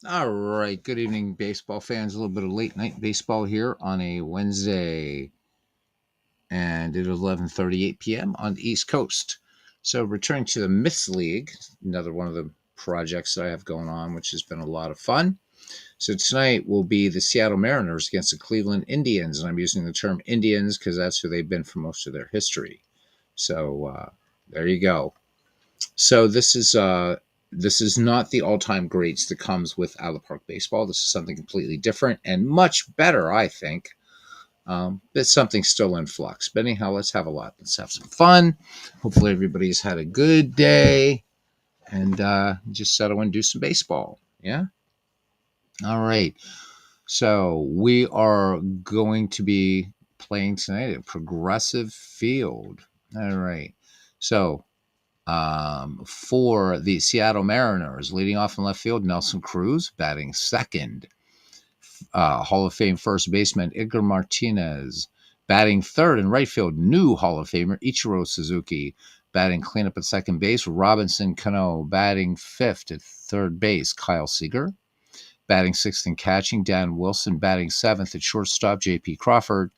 All right. Good evening, baseball fans. A little bit of late night baseball here on a Wednesday, and it is 11:38 p.m. on the East Coast. So, returning to the Myths League, another one of the projects that I have going on, which has been a lot of fun. So, tonight will be the Seattle Mariners against the Cleveland Indians, and I'm using the term Indians because that's who they've been for most of their history. So, there you go. So this is not the all-time greats that comes with out of the park baseball. This is something completely different and much better, I think. It's something still in flux. But anyhow, let's have a lot. Let's have some fun. Hopefully, everybody's had a good day and just settle and do some baseball. Yeah. All right. So we are going to be playing tonight at Progressive Field. All right. So for the Seattle Mariners, leading off in left field, Nelson Cruz, batting second. Hall of Fame first baseman Edgar Martinez, batting third in right field, new Hall of Famer Ichiro Suzuki, batting cleanup at second base, Robinson Cano, batting fifth at third base, Kyle Seager, batting sixth and catching, Dan Wilson, batting seventh at shortstop, J.P. Crawford,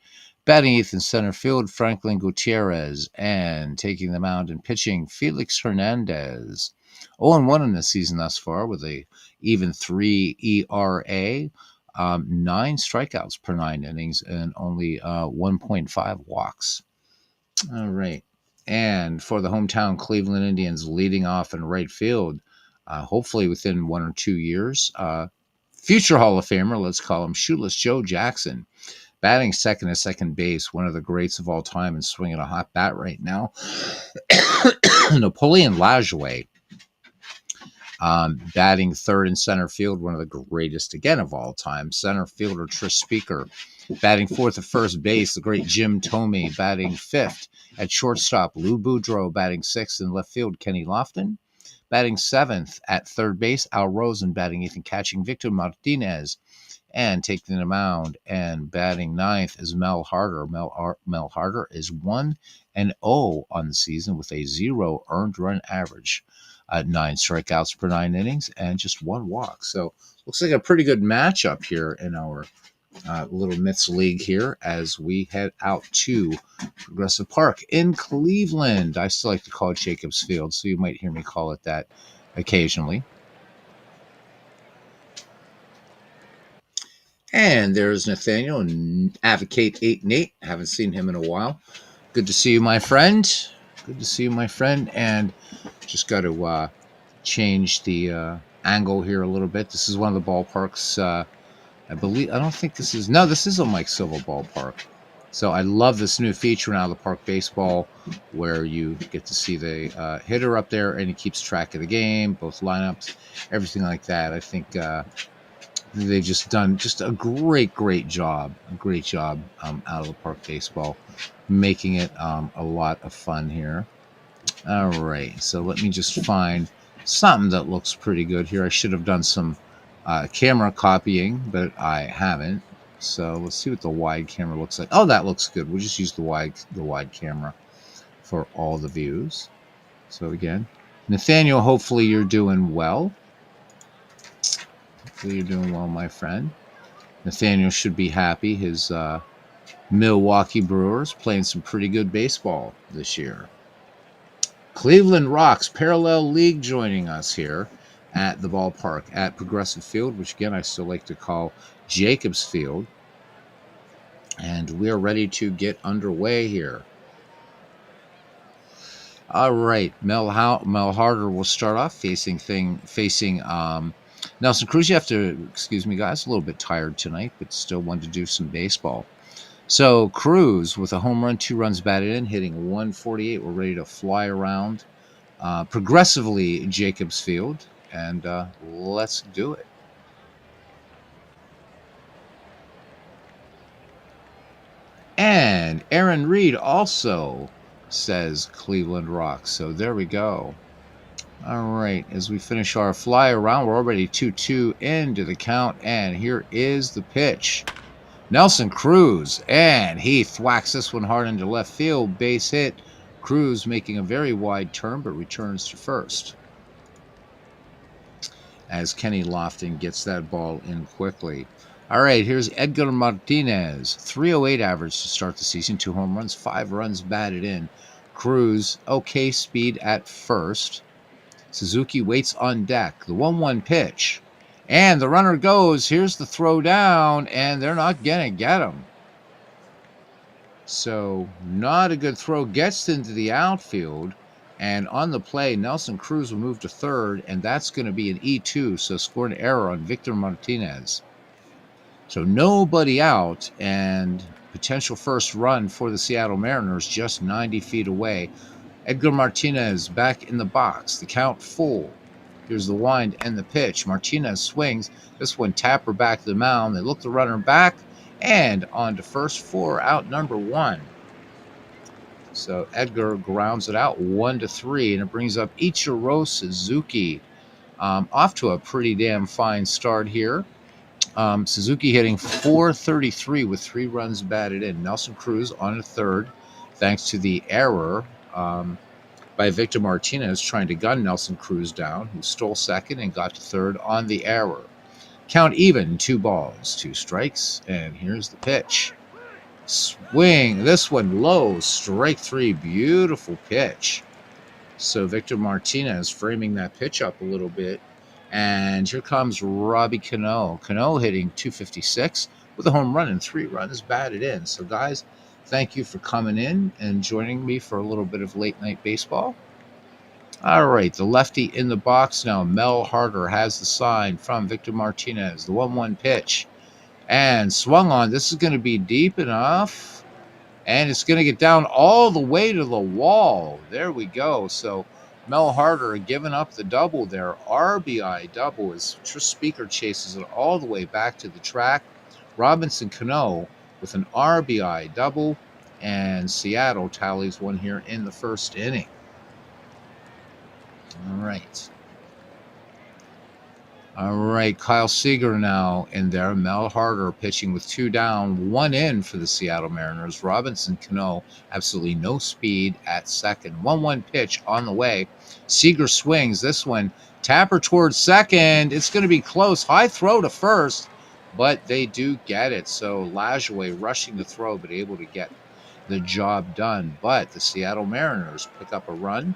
batting eighth in center field, Franklin Gutierrez, and taking the mound and pitching, Felix Hernandez. 0-1 in the season thus far with a even 3 ERA, 9 strikeouts per 9 innings, and only 1.5 walks. All right. And for the hometown Cleveland Indians, leading off in right field, hopefully within 1 or 2 years, future Hall of Famer, let's call him Shoeless Joe Jackson, batting second at second base, one of the greats of all time and swinging a hot bat right now. Napoleon Lajoie, batting third in center field, one of the greatest again of all time. Center fielder Trish Speaker, batting fourth at first base, the great Jim Thome, batting fifth. At shortstop, Lou Boudreau, batting sixth. In left field, Kenny Lofton, batting seventh. At third base, Al Rosen, batting eighth and catching, Victor Martinez, and taking the mound and batting ninth is Mel Harder. Mel Harder is 1-0 on the season with a 0 earned run average, 9 strikeouts per 9 innings, and just 1 walk. So looks like a pretty good matchup here in our little Myths League here as we head out to Progressive Park in Cleveland. I still like to call it Jacobs Field, so you might hear me call it that occasionally. And there's Nathaniel, Advocate 8 and 8. Haven't seen him in a while. Good to see you, my friend. Good to see you, my friend. And just got to change the angle here a little bit. This is one of the ballparks. I don't think this is. No, this is a Mike Silva ballpark. So I love this new feature in Out of the Park Baseball where you get to see the hitter up there and he keeps track of the game, both lineups, everything like that. I think they've just done just a great job, out of the park baseball, making it a lot of fun here. All right, so let me just find something that looks pretty good here. I should have done some camera copying, but I haven't. So let's see what the wide camera looks like. Oh, that looks good. We'll just use the wide camera for all the views. So again, Nathaniel, hopefully you're doing well. Hopefully you're doing well, my friend. Nathaniel should be happy. His Milwaukee Brewers playing some pretty good baseball this year. Cleveland Rocks Parallel League joining us here at the ballpark at Progressive Field, which again I still like to call Jacobs Field. And we're ready to get underway here. All right, Mel Harder will start off facing Nelson Cruz. You have to excuse me, guys. A little bit tired tonight, but still wanted to do some baseball. So Cruz with a home run, 2 runs batted in, hitting 148. We're ready to fly around progressively Jacobs Field, and let's do it. And Aaron Reed also says Cleveland Rocks. So there we go. All right, as we finish our fly around, we're already 2-2 into the count, and here is the pitch. Nelson Cruz, and he thwacks this one hard into left field, base hit. Cruz making a very wide turn, but returns to first. as Kenny Lofton gets that ball in quickly. All right, here's Edgar Martinez. 308 average to start the season. 2 home runs, 5 runs batted in. Cruz, okay speed at first. Suzuki waits on deck. The 1-1 pitch. And the runner goes. Here's the throw down, and they're not going to get him. So, not a good throw. Gets into the outfield. And on the play, Nelson Cruz will move to third, and that's going to be an E2. So, scored an error on Victor Martinez. So, nobody out, and potential first run for the Seattle Mariners just 90 feet away. Edgar Martinez back in the box. The count full. Here's the wind and the pitch. Martinez swings. This one tapper back to the mound. They look the runner back and on to first for out number 1. So Edgar grounds it out 1-3, and it brings up Ichiro Suzuki. Off to a pretty damn fine start here. Suzuki hitting .433 with 3 runs batted in. Nelson Cruz on a third, thanks to the error by Victor Martinez trying to gun Nelson Cruz down, who stole second and got to third on the error. Count even, 2 balls, 2 strikes, and here's the pitch. Swing, this one low, strike 3, beautiful pitch. So Victor Martinez framing that pitch up a little bit. And here comes Robbie Cano. Cano hitting .256 with a home run and 3 runs batted in. So guys, thank you for coming in and joining me for a little bit of late night baseball. All right, the lefty in the box now. Mel Harder has the sign from Victor Martinez. The 1-1 pitch. And swung on. This is going to be deep enough. And it's going to get down all the way to the wall. There we go. So Mel Harder giving up the double there. RBI double as Speaker chases it all the way back to the track. Robinson Cano with an RBI double. And Seattle tallies one here in the first inning. All right. All right, Kyle Seager now in there. Mel Harder pitching with 2 down, 1 in for the Seattle Mariners. Robinson Cano, absolutely no speed at second. 1-1 pitch on the way. Seager swings. This one, tapper towards second. It's going to be close. High throw to first, but they do get it. So Lajoie rushing the throw, but able to get the job done. But the Seattle Mariners pick up a run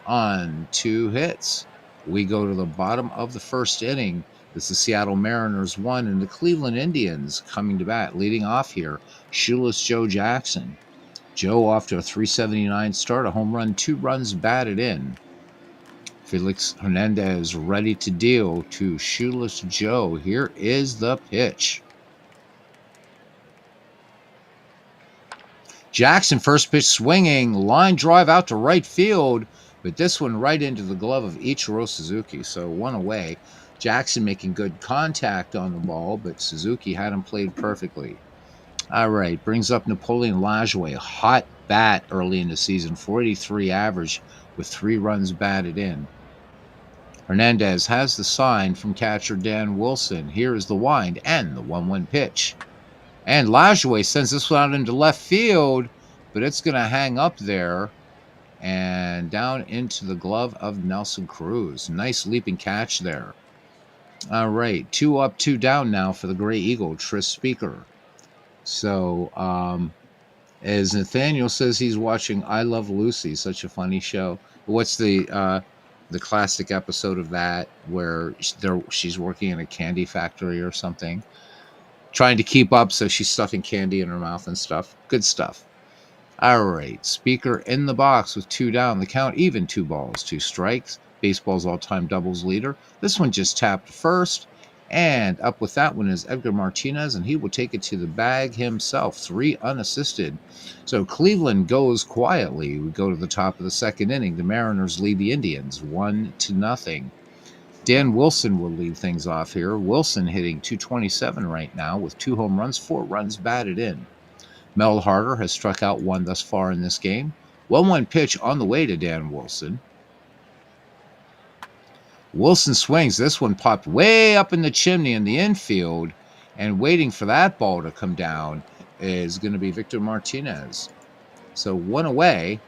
on 2 hits. We go to the bottom of the first inning. This is Seattle Mariners 1 and the Cleveland Indians coming to bat. Leading off here, shoeless Joe Jackson. Joe off to a .379 start, a home run, 2 runs batted in. Felix Hernandez ready to deal to shoeless Joe. Here is the pitch. Jackson first pitch swinging, line drive out to right field. But this one right into the glove of Ichiro Suzuki. So 1 away. Jackson making good contact on the ball, but Suzuki had him played perfectly. All right, brings up Napoleon Lajoie. Hot bat early in the season. .483 average with 3 runs batted in. Hernandez has the sign from catcher Dan Wilson. Here is the wind and the 1-1 pitch. And Lajoie sends this one out into left field, but it's going to hang up there and down into the glove of Nelson Cruz. Nice leaping catch there. All right, 2 up, 2 down now for the Gray Eagle, Tris Speaker. So, as Nathaniel says, he's watching I Love Lucy, such a funny show. What's the classic episode of that where she's working in a candy factory or something, trying to keep up, so she's stuffing candy in her mouth and stuff. Good stuff. All right, Speaker in the box with 2 down. The count even, 2 balls, 2 strikes. Baseball's all-time doubles leader. This one just tapped first. And up with that one is Edgar Martinez, and he will take it to the bag himself. 3 unassisted. So Cleveland goes quietly. We go to the top of the second inning. The Mariners lead the Indians 1-0. Dan Wilson will lead things off here. Wilson hitting .227 right now with 2 home runs, 4 runs batted in. Mel Harder has struck out 1 thus far in this game. 1-1 pitch on the way to Dan Wilson. Wilson swings. This one popped way up in the chimney in the infield. And waiting for that ball to come down is going to be Victor Martinez. So 1 away.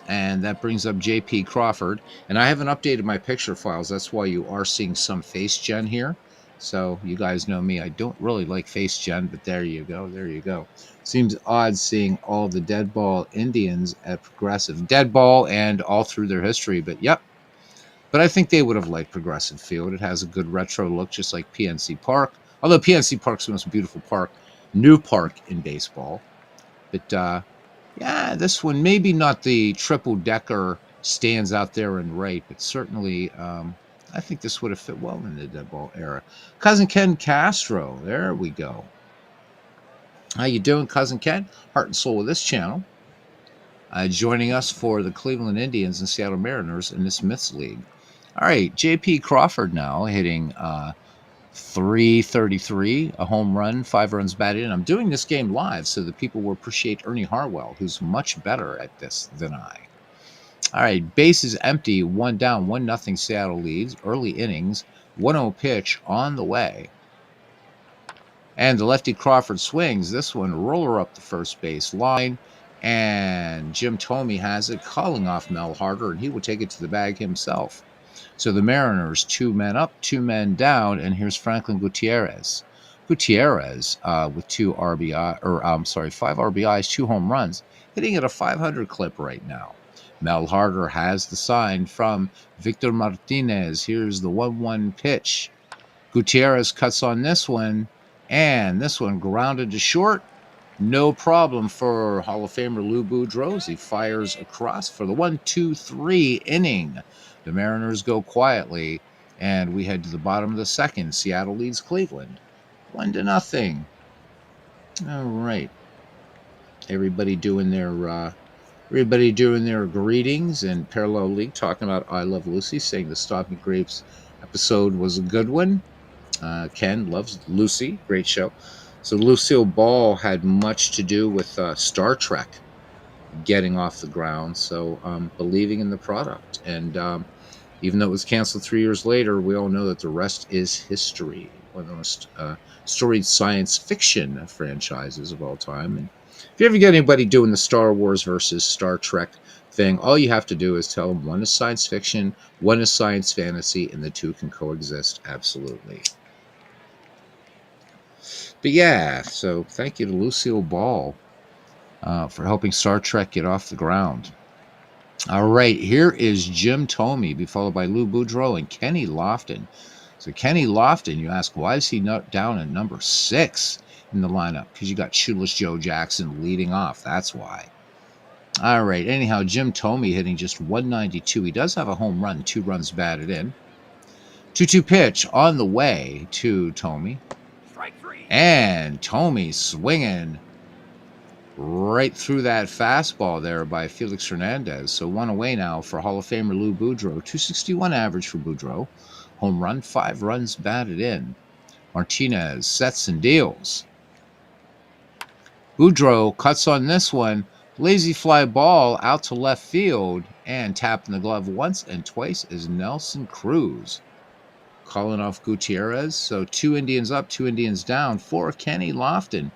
And that brings up JP Crawford. And I haven't updated my picture files. That's why you are seeing some face gen here. So you guys know me. I don't really like face gen, but there you go. There you go. Seems odd seeing all the dead ball Indians at Progressive. Dead ball and all through their history. But yep. But I think they would have liked Progressive Field. It has a good retro look, just like PNC Park. Although PNC Park's the most beautiful park, new park in baseball. But yeah, this one, maybe not the triple decker stands out there in right, but certainly I think this would have fit well in the dead ball era. Cousin Ken Castro, there we go. How you doing, Cousin Ken? Heart and soul of this channel. Joining us for the Cleveland Indians and Seattle Mariners in this Myths League. All right, JP Crawford now hitting 333, a home run, 5 runs batted in. I'm doing this game live so that people will appreciate Ernie Harwell, who's much better at this than I. All right, bases empty, 1 down, 1-0 Seattle leads. Early innings, 1-0 pitch on the way. And the lefty Crawford swings. This one, roller up the first base line. And Jim Thome has it, calling off Mel Harder, and he will take it to the bag himself. So the Mariners, 2 men up, 2 men down, and here's Franklin Gutierrez. Gutierrez with 5 RBIs, 2 home runs, hitting at a 500 clip right now. Mel Harder has the sign from Victor Martinez. Here's the 1-1 pitch. Gutierrez cuts on this one, and this one grounded to short. No problem for Hall of Famer Lou Boudreau. He fires across for the 1-2-3 inning. The Mariners go quietly, and we head to the bottom of the second. Seattle leads Cleveland 1-0. All right. Everybody doing their greetings and Parallel League talking about I Love Lucy, saying the Stop Me Grapes episode was a good one. Ken loves Lucy. Great show. So Lucille Ball had much to do with Star Trek getting off the ground. So believing in the product. And even though it was canceled 3 years later, we all know that the rest is history. One of the most storied science fiction franchises of all time. And if you ever get anybody doing the Star Wars versus Star Trek thing, all you have to do is tell them one is science fiction, one is science fantasy, and the two can coexist absolutely. But yeah, so thank you to Lucille Ball for helping Star Trek get off the ground. All right, here is Jim Thome, be followed by Lou Boudreau and Kenny Lofton. So Kenny Lofton, you ask, why is he not down at number 6 in the lineup? Because you got Shoeless Joe Jackson leading off. That's why. All right, anyhow, Jim Thome hitting just 192. He does have a home run, 2 runs batted in. 2-2 pitch on the way to Thome. And Thome swinging right through that fastball there by Felix Hernandez. So 1 away now for Hall of Famer Lou Boudreau. 261 average for Boudreau. Home run, 5 runs batted in. Martinez sets and deals. Boudreau cuts on this one. Lazy fly ball out to left field. And tapping the glove once and twice is Nelson Cruz. Calling off Gutierrez. So 2 Indians up, 2 Indians down for Kenny Lofton.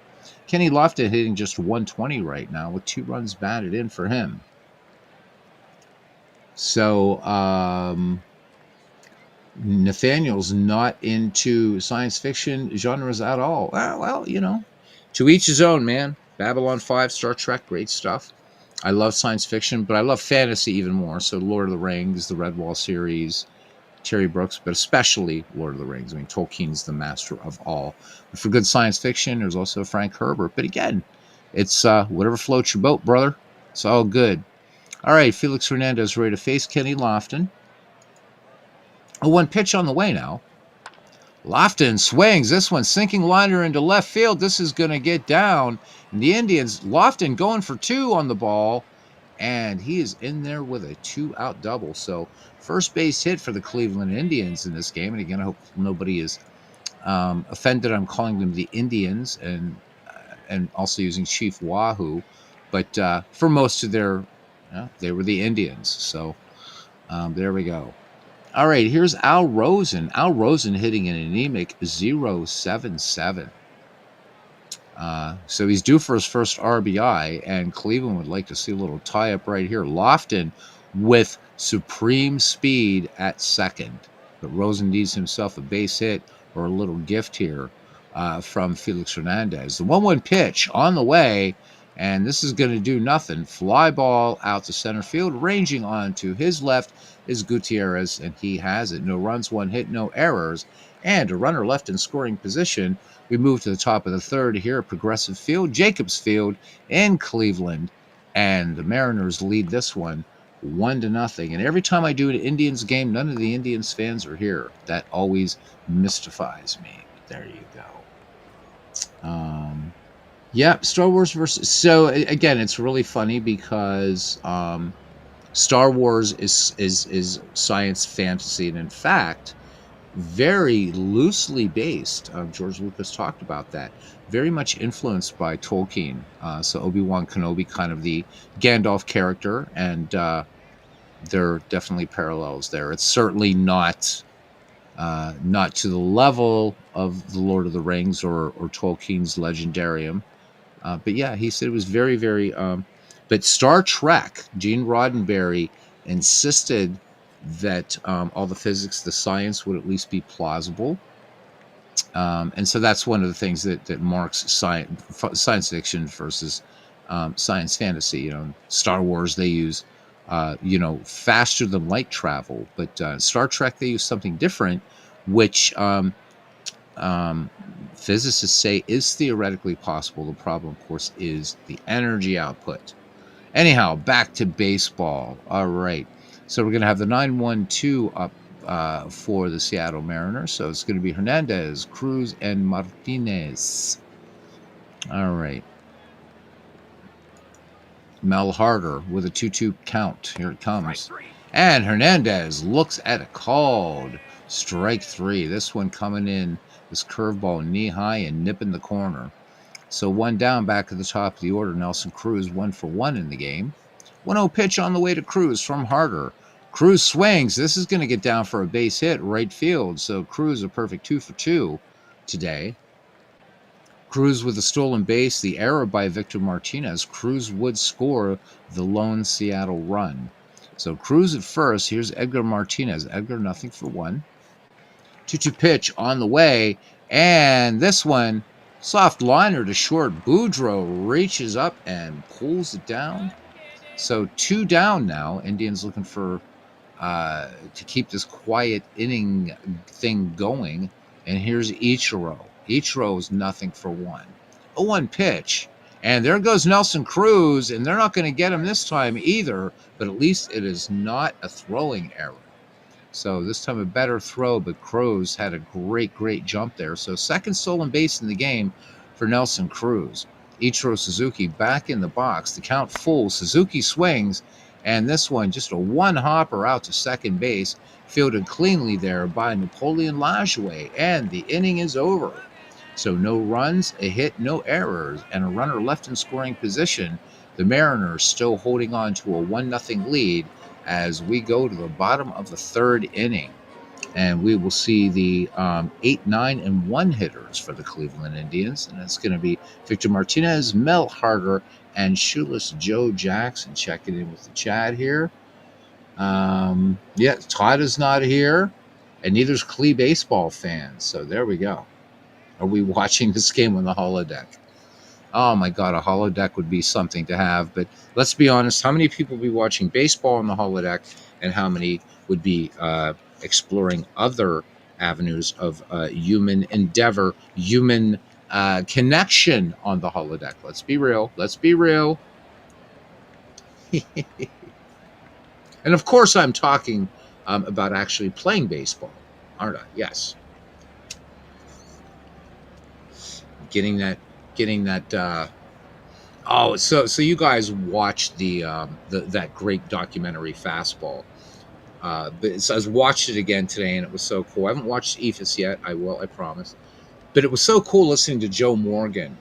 Kenny Lofton hitting just 120 right now with 2 runs batted in for him. So Nathaniel's not into science fiction genres at all. Well, you know, to each his own, man. Babylon 5, Star Trek, great stuff. I love science fiction, but I love fantasy even more. So Lord of the Rings, the Redwall series, Terry Brooks, but especially Lord of the Rings. I mean, Tolkien's the master of all. But for good science fiction, there's also Frank Herbert. But again, it's whatever floats your boat, brother. It's all good. All right, Felix Hernandez ready to face Kenny Lofton. A 1 pitch on the way now. Lofton swings. This one sinking liner into left field. This is going to get down. And the Indians, Lofton going for 2 on the ball. And he is in there with a 2-out double. So first base hit for the Cleveland Indians in this game. And again, I hope nobody is offended. I'm calling them the Indians and also using Chief Wahoo. But for most of their, they were the Indians. So there we go. All right, here's Al Rosen. Al Rosen hitting an anemic 0.77. So he's due for his first RBI, and Cleveland would like to see a little tie up right here. Lofton with supreme speed at second, but Rosen needs himself a base hit or a little gift here from Felix Hernandez. The 1-1 pitch on the way, and this is going to do nothing. Fly ball out to center field, ranging on to his left is Gutierrez, and he has it. No runs, 1 hit, no errors, and a runner left in scoring position. We move to the top of the third here at Progressive Field, Jacobs Field in Cleveland, and the Mariners lead this one 1-0. And every time I do an Indians game, none of the Indians fans are here. That always mystifies me. There you go. Yeah, Star Wars versus. So again, it's really funny because Star Wars is science fantasy, and in fact, very loosely based. George Lucas talked about that. Very much influenced by Tolkien. So Obi-Wan Kenobi, kind of the Gandalf character, and there are definitely parallels there. It's certainly not to the level of the Lord of the Rings or Tolkien's Legendarium. But yeah, he said it was very, very. But Star Trek, Gene Roddenberry insisted that all the physics, the science would at least be plausible. And so that's one of the things that marks science fiction versus science fantasy. Star Wars, they use, faster than light travel. But Star Trek, they use something different, which physicists say is theoretically possible. The problem, of course, is the energy output. Anyhow, back to baseball. All right. So we're going to have the 9-1-2 up for the Seattle Mariners. So it's going to be Hernandez, Cruz, and Martinez. All right. Mel Harder with a 2-2 count. Here it comes. And Hernandez looks at a called strike 3. This one coming in, this curveball knee high and nipping the corner. So 1 down back at the top of the order. Nelson Cruz 1 for 1 in the game. 1-0 pitch on the way to Cruz from Harder. Cruz swings. This is going to get down for a base hit right field. So Cruz a perfect 2 for 2 today. Cruz with a stolen base. The error by Victor Martinez. Cruz would score the lone Seattle run. So Cruz at first. Here's Edgar Martinez. Edgar nothing for 1. 2-2 pitch on the way. And this one, soft liner to short. Boudreaux reaches up and pulls it down. So 2 down now. Indians looking for to keep this quiet inning thing going. And here's Ichiro. Ichiro is nothing for 1. 0-1 pitch. And there goes Nelson Cruz. And they're not going to get him this time either. But at least it is not a throwing error. So this time a better throw, but Cruz had a great jump there. So second stolen base in the game for Nelson Cruz. Ichiro Suzuki back in the box. The count full. Suzuki swings, and this one just a 1-hopper out to second base, fielded cleanly there by Napoleon Lajoie, and the inning is over. So no runs, a hit, no errors, and a runner left in scoring position. The Mariners still holding on to a 1-0 lead as we go to the bottom of the third inning. And we will see the 8, 9, and 1 hitters for the Cleveland Indians. And it's going to be Victor Martinez, Mel Harder, and shoeless Joe Jackson checking in with the chat here. Yeah, Todd is not here, and neither's Clee baseball fans. So there we go. Are we watching this game on the holodeck? Oh my God, a holodeck would be something to have. But let's be honest, how many people would be watching baseball on the holodeck, and how many would be exploring other avenues of human endeavor, human connection on the holodeck? Let's be real. Let's be real. And of course, I'm talking about actually playing baseball, aren't I? Yes. Getting that. So you guys watched that great documentary Fastball. So I watched it again today, and it was so cool. I haven't watched Ephus yet. I will, I promise. But it was so cool listening to Joe Morgan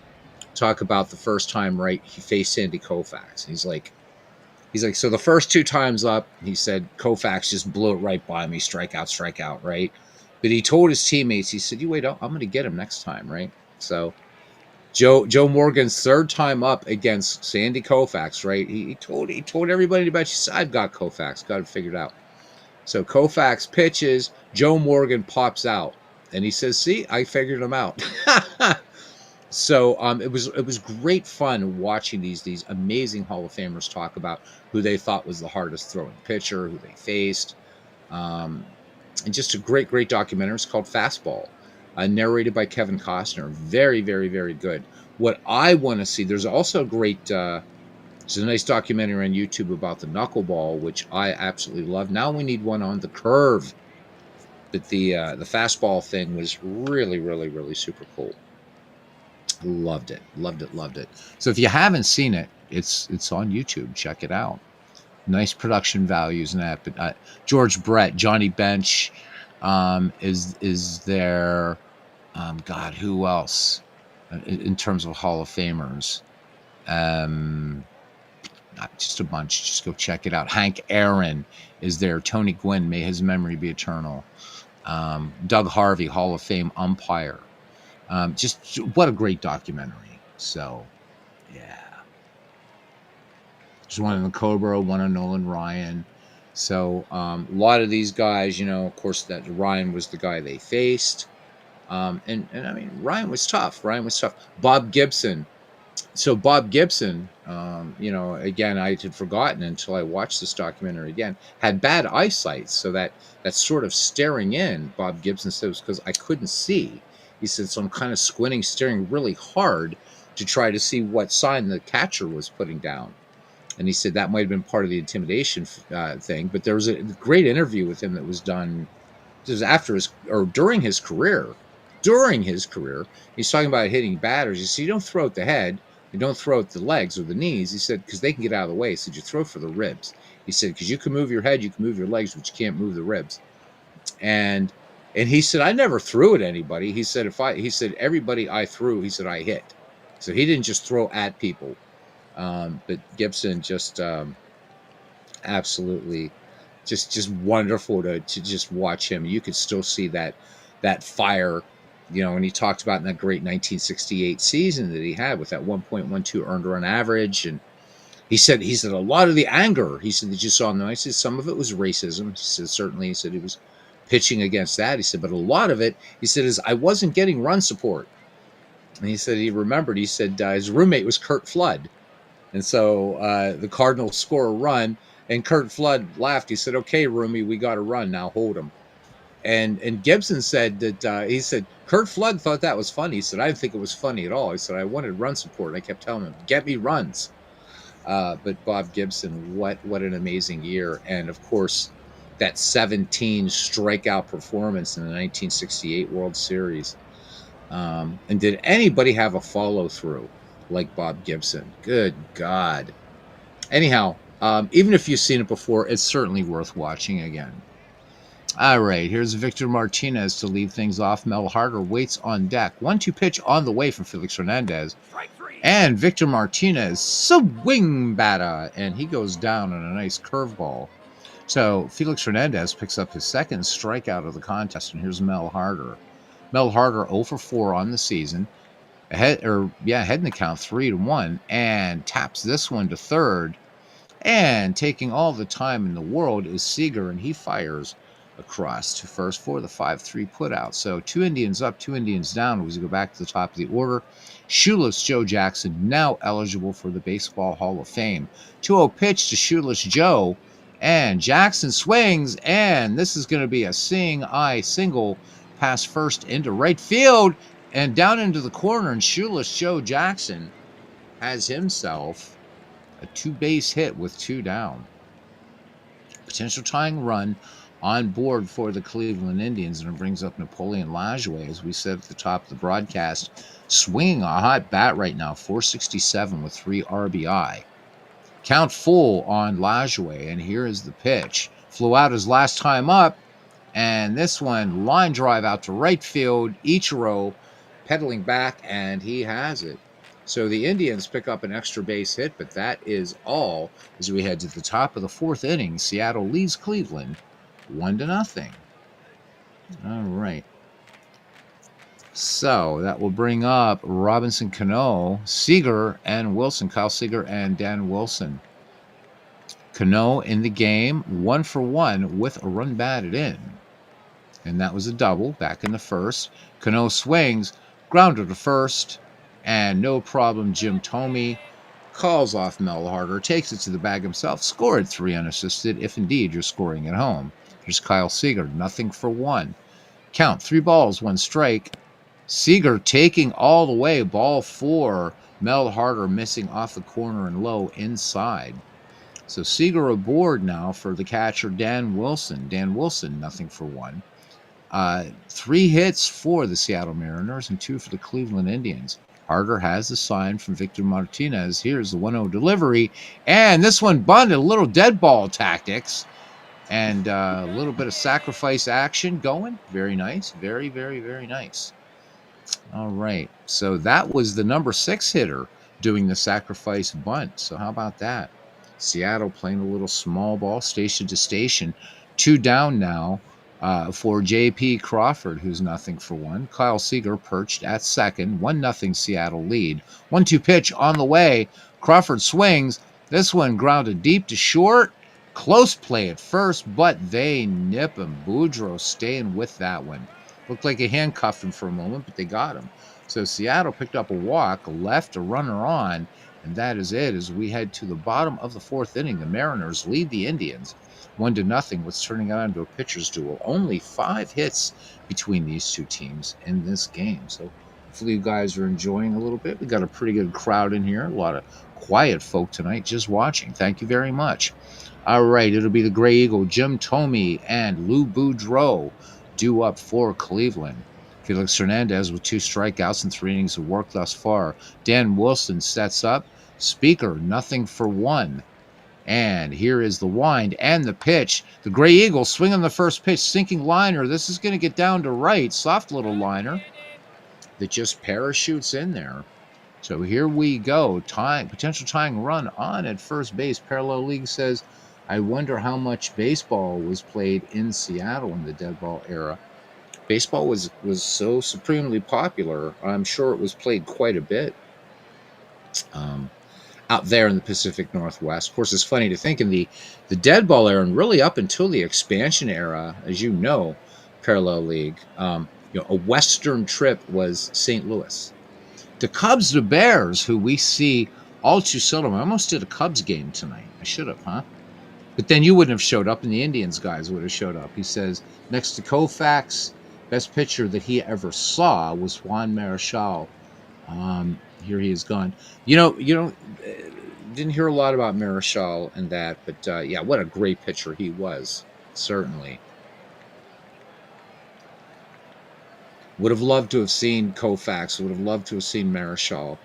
talk about the first time, right, he faced Sandy Koufax. He's like, so the first 2 times up, he said Koufax just blew it right by me, strikeout, right? But he told his teammates, he said, "You wait, I'm going to get him next time," right? So Joe Morgan's third time up against Sandy Koufax, right? He told everybody about you. I've got Koufax, got it figured out. So Koufax pitches, Joe Morgan pops out, and he says, "See, I figured him out." So it was great fun watching these amazing Hall of Famers talk about who they thought was the hardest throwing pitcher, who they faced, um, and just a great documentary. It's called Fastball, narrated by Kevin Costner. Very very good. What I want to see, there's also a great. There's a nice documentary on YouTube about the knuckleball, which I absolutely love. Now we need one on the curve, but the fastball thing was really super cool. Loved it. So if you haven't seen it, it's on YouTube. Check it out. Nice production values and that. But George Brett, Johnny Bench, is there. God, who else in terms of Hall of Famers? Not just a bunch. Just go check it out. Hank Aaron is there. Tony Gwynn, may his memory be eternal. Doug Harvey, Hall of Fame umpire. Just what a great documentary. So, yeah. There's one on the Cobra, one on Nolan Ryan. So, a lot of these guys, of course, that Ryan was the guy they faced. And I mean, Ryan was tough. Bob Gibson. So Bob Gibson, again, I had forgotten until I watched this documentary again, had bad eyesight. So that sort of staring in, Bob Gibson said, was because I couldn't see. He said, so I'm kind of squinting, staring really hard to try to see what sign the catcher was putting down. And he said that might have been part of the intimidation thing. But there was a great interview with him that was done. It was after his or during his career. During his career, he's talking about hitting batters. He said, you don't throw at the head. You don't throw at the legs or the knees. He said, because they can get out of the way. He said, you throw for the ribs. He said, because you can move your head, you can move your legs, but you can't move the ribs. And he said, I never threw at anybody. He said, everybody I threw, he said, I hit. So he didn't just throw at people. But Gibson just absolutely just wonderful to just watch him. You could still see that fire, and he talked about in that great 1968 season that he had with that 1.12 earned run average. And he said a lot of the anger, he said, that you saw in the, I said, some of it was racism. He said, certainly, he said, he was pitching against that. He said, but a lot of it, he said, is I wasn't getting run support. And he said, he remembered, he said, his roommate was Curt Flood. And so the Cardinals score a run, and Curt Flood laughed. He said, okay, roomie, we got to run now. Hold him. And Gibson said that he said Curt Flood thought that was funny. He said, I didn't think it was funny at all. He said, I wanted run support. And I kept telling him, get me runs. But Bob Gibson, what an amazing year. And of course, that 17 strikeout performance in the 1968 World Series. And did anybody have a follow through like Bob Gibson? Good God. Anyhow, even if you've seen it before, it's certainly worth watching again. All right, here's Victor Martinez to lead things off. Mel Harder waits on deck. 1-2 pitch on the way from Felix Hernandez. And Victor Martinez, swing batter, and he goes down on a nice curveball. So Felix Hernandez picks up his second strikeout of the contest, and here's Mel Harder. Mel Harder 0 for 4 on the season. Ahead in the count 3-1, and taps this one to third. And taking all the time in the world is Seager, and he fires across to first for the 5-3 putout. So 2 Indians up, 2 Indians down as we go back to the top of the order. Shoeless Joe Jackson now eligible for the Baseball Hall of Fame. 2-0 pitch to Shoeless Joe, and Jackson swings, and this is going to be a seeing eye single past first into right field and down into the corner, and Shoeless Joe Jackson has himself a 2-base hit with 2 down. Potential tying run on board for the Cleveland Indians, and it brings up Napoleon Lajoie, as we said at the top of the broadcast, swinging a hot bat right now, 467 with 3 RBI. Count full on Lajoie, and here is the pitch. Flew out his last time up, and this one, line drive out to right field. Ichiro pedaling back, and he has it. So the Indians pick up an extra base hit, but that is all as we head to the top of the 4th inning. Seattle leads Cleveland 1-0. All right. So that will bring up Robinson Cano, Seager, and Wilson. Kyle Seager and Dan Wilson. Cano in the game, 1-for-1 with a run batted in. And that was a double back in the first. Cano swings, grounder to first, and no problem. Jim Thome calls off Mel Harder, takes it to the bag himself, scored 3 unassisted, if indeed you're scoring at home. Here's Kyle Seager, 0-for-1. Count 3 balls, 1 strike. Seager taking all the way, ball 4. Mel Harder missing off the corner and low inside. So Seager aboard now for the catcher, Dan Wilson. Dan Wilson, 0-for-1. 3 hits for the Seattle Mariners and 2 for the Cleveland Indians. Harder has the sign from Victor Martinez. Here's the 1-0 delivery. And this one bunted, a little dead ball tactics. And a little bit of sacrifice action going. Very nice. Very, very, very nice. All right. So that was the number 6 hitter doing the sacrifice bunt. So how about that? Seattle playing a little small ball, station to station. 2 down now for J.P. Crawford, who's 0-for-1. Kyle Seager perched at second. 1-0 Seattle lead. 1-2 pitch on the way. Crawford swings. This one grounded deep to short. Close play at first, but they nip him. Boudreaux staying with that one. Looked like he handcuffed him for a moment, but they got him. So Seattle picked up a walk, left a runner on, and that is it. As we head to the bottom of the 4th inning, the Mariners lead the Indians 1-0. What's turning out into a pitcher's duel. Only 5 hits between these two teams in this game. So hopefully you guys are enjoying a little bit. We got a pretty good crowd in here. A lot of quiet folk tonight just watching. Thank you very much. All right, it'll be the Gray Eagle, Jim Thome, and Lou Boudreaux due up for Cleveland. Felix Hernandez with 2 strikeouts and 3 innings of work thus far. Dan Wilson sets up. Speaker, 0-for-1. And here is the wind and the pitch. The Gray Eagle swing on the first pitch, sinking liner. This is going to get down to right. Soft little liner that just parachutes in there. So here we go. Potential tying run on at first base. Parallel League says, I wonder how much baseball was played in Seattle in the dead ball era. Baseball was so supremely popular. I'm sure it was played quite a bit out there in the Pacific Northwest. Of course, it's funny to think in the dead ball era and really up until the expansion era, as you know, Parallel League, a Western trip was St. Louis. The Cubs to Bears, who we see all too seldom. I almost did a Cubs game tonight. I should have, huh? But then you wouldn't have showed up, and the Indians guys would have showed up. He says, next to Koufax, best pitcher that he ever saw was Juan Marichal. Here he is gone. Didn't hear a lot about Marichal and that, but yeah, what a great pitcher he was, certainly. Would have loved to have seen Koufax. Would have loved to have seen Marichal.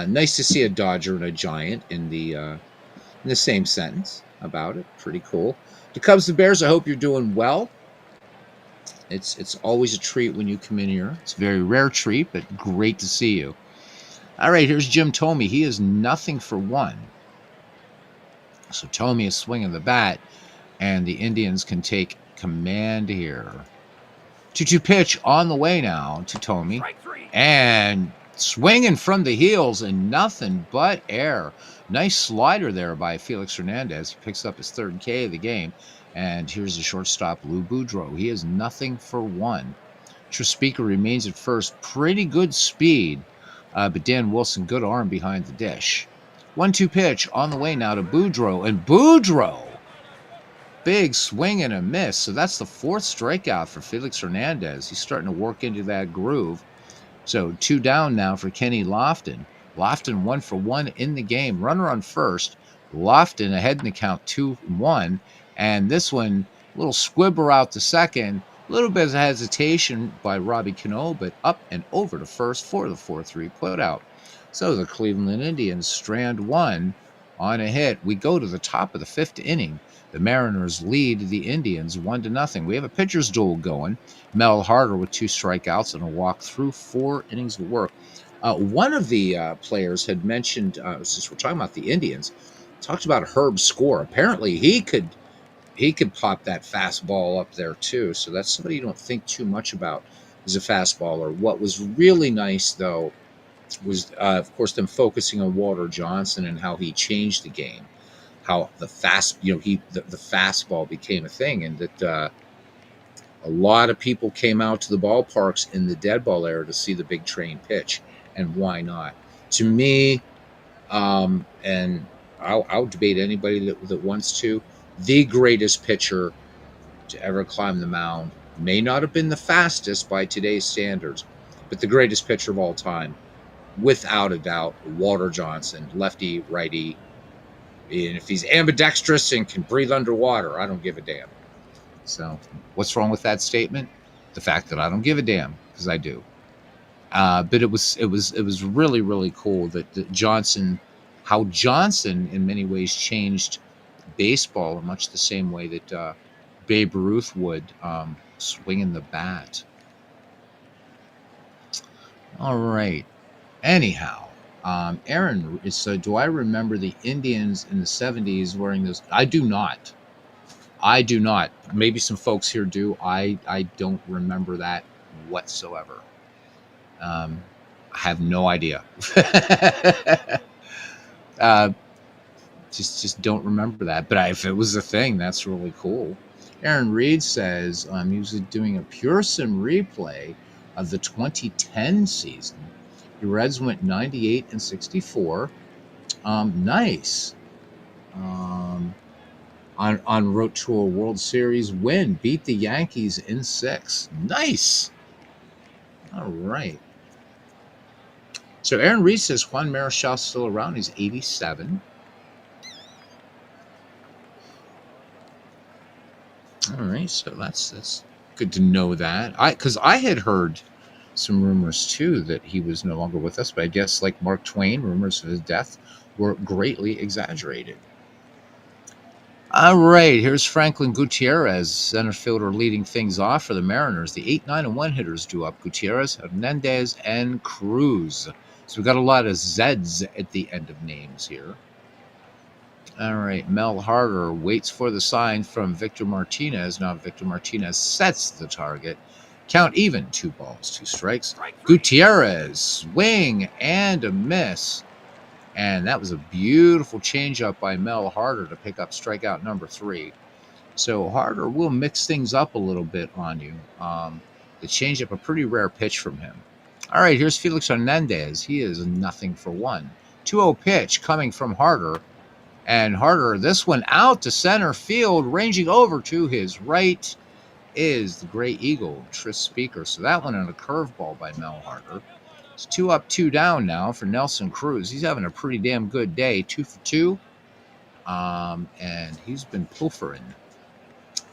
Nice to see a Dodger and a Giant in the same sentence about it. Pretty cool. The Cubs, the Bears, I hope you're doing well. It's always a treat when you come in here. It's a very rare treat, but great to see you. All right, here's Jim Thome. He is 0-for-1. So Thome is swinging the bat, and the Indians can take command here. 2-2 pitch on the way now to Thome. And swinging from the heels and nothing but air. Nice slider there by Felix Hernandez. He picks up his 3rd K of the game. And here's the shortstop, Lou Boudreaux. He is 0-for-1. Speaker remains at first. Pretty good speed. But Dan Wilson, good arm behind the dish. 1-2 pitch on the way now to Boudreaux. And Boudreaux, big swing and a miss. So that's the 4th strikeout for Felix Hernandez. He's starting to work into that groove. So 2 down now for Kenny Lofton. Lofton 1-for-1 in the game. Runner on first. Lofton ahead in the count 2-1. And this one, a little squibber out to second. A little bit of hesitation by Robbie Cano, but up and over to first for the 4-3 putout. So the Cleveland Indians strand 1 on a hit. We go to the top of the 5th inning. The Mariners lead the Indians 1-0. We have a pitcher's duel going. Mel Harder with 2 strikeouts and a walk through 4 innings of work. One of the players had mentioned, since we're talking about the Indians, talked about Herb Score. Apparently he could pop that fastball up there too. So that's somebody you don't think too much about as a fastballer. What was really nice, though, was, of course, them focusing on Walter Johnson and how he changed the game, how the the fastball became a thing, and that a lot of people came out to the ballparks in the dead ball era to see the big train pitch, and why not? To me, and I'll debate anybody that wants to, the greatest pitcher to ever climb the mound may not have been the fastest by today's standards, but the greatest pitcher of all time, without a doubt, Walter Johnson, lefty, righty. And if he's ambidextrous and can breathe underwater, I don't give a damn. So, what's wrong with that statement? The fact that I don't give a damn, because I do. But it was really really cool that Johnson, how Johnson in many ways changed baseball in much the same way that Babe Ruth would, swinging the bat. All right. Anyhow, Aaron, so do I remember the Indians in the 70s wearing those? I do not. I do not. Maybe some folks here do. I don't remember that whatsoever. I have no idea. uh, just don't remember that. But if it was a thing, that's really cool. Aaron Reed says he was doing a Pure Sim replay of the 2010 season. The Reds went 98 and 64. Nice. On road to a World Series win, beat the Yankees in 6. Nice. All right. So Aaron Reed says Juan Marichal's still around. He's 87. All right, so that's good to know that. Because I had heard some rumors too that he was no longer with us, but I guess like Mark Twain, rumors of his death were greatly exaggerated. All right, here's Franklin Gutierrez, center fielder, leading things off for the Mariners. The 8-9-1 hitters drew up Gutierrez, Hernandez, and Cruz. So we've got a lot of Z's at the end of names here. All right, Mel Harder waits for the sign from Victor Martinez. Now Victor Martinez sets the target. Count even, 2 balls, 2 strikes. Gutierrez, swing and a miss. And that was a beautiful changeup by Mel Harder to pick up strikeout number 3. So Harder will mix things up a little bit on you. The changeup, a pretty rare pitch from him. All right, here's Felix Hernandez. He is nothing for 1. 2-0 pitch coming from Harder. And Harder, this one out to center field, ranging over to his right is the Gray Eagle, Tris Speaker. So that one on a curveball by Mel Harder. It's 2 up, 2 down now for Nelson Cruz. He's having a pretty damn good day, 2 for 2. And he's been pilfering.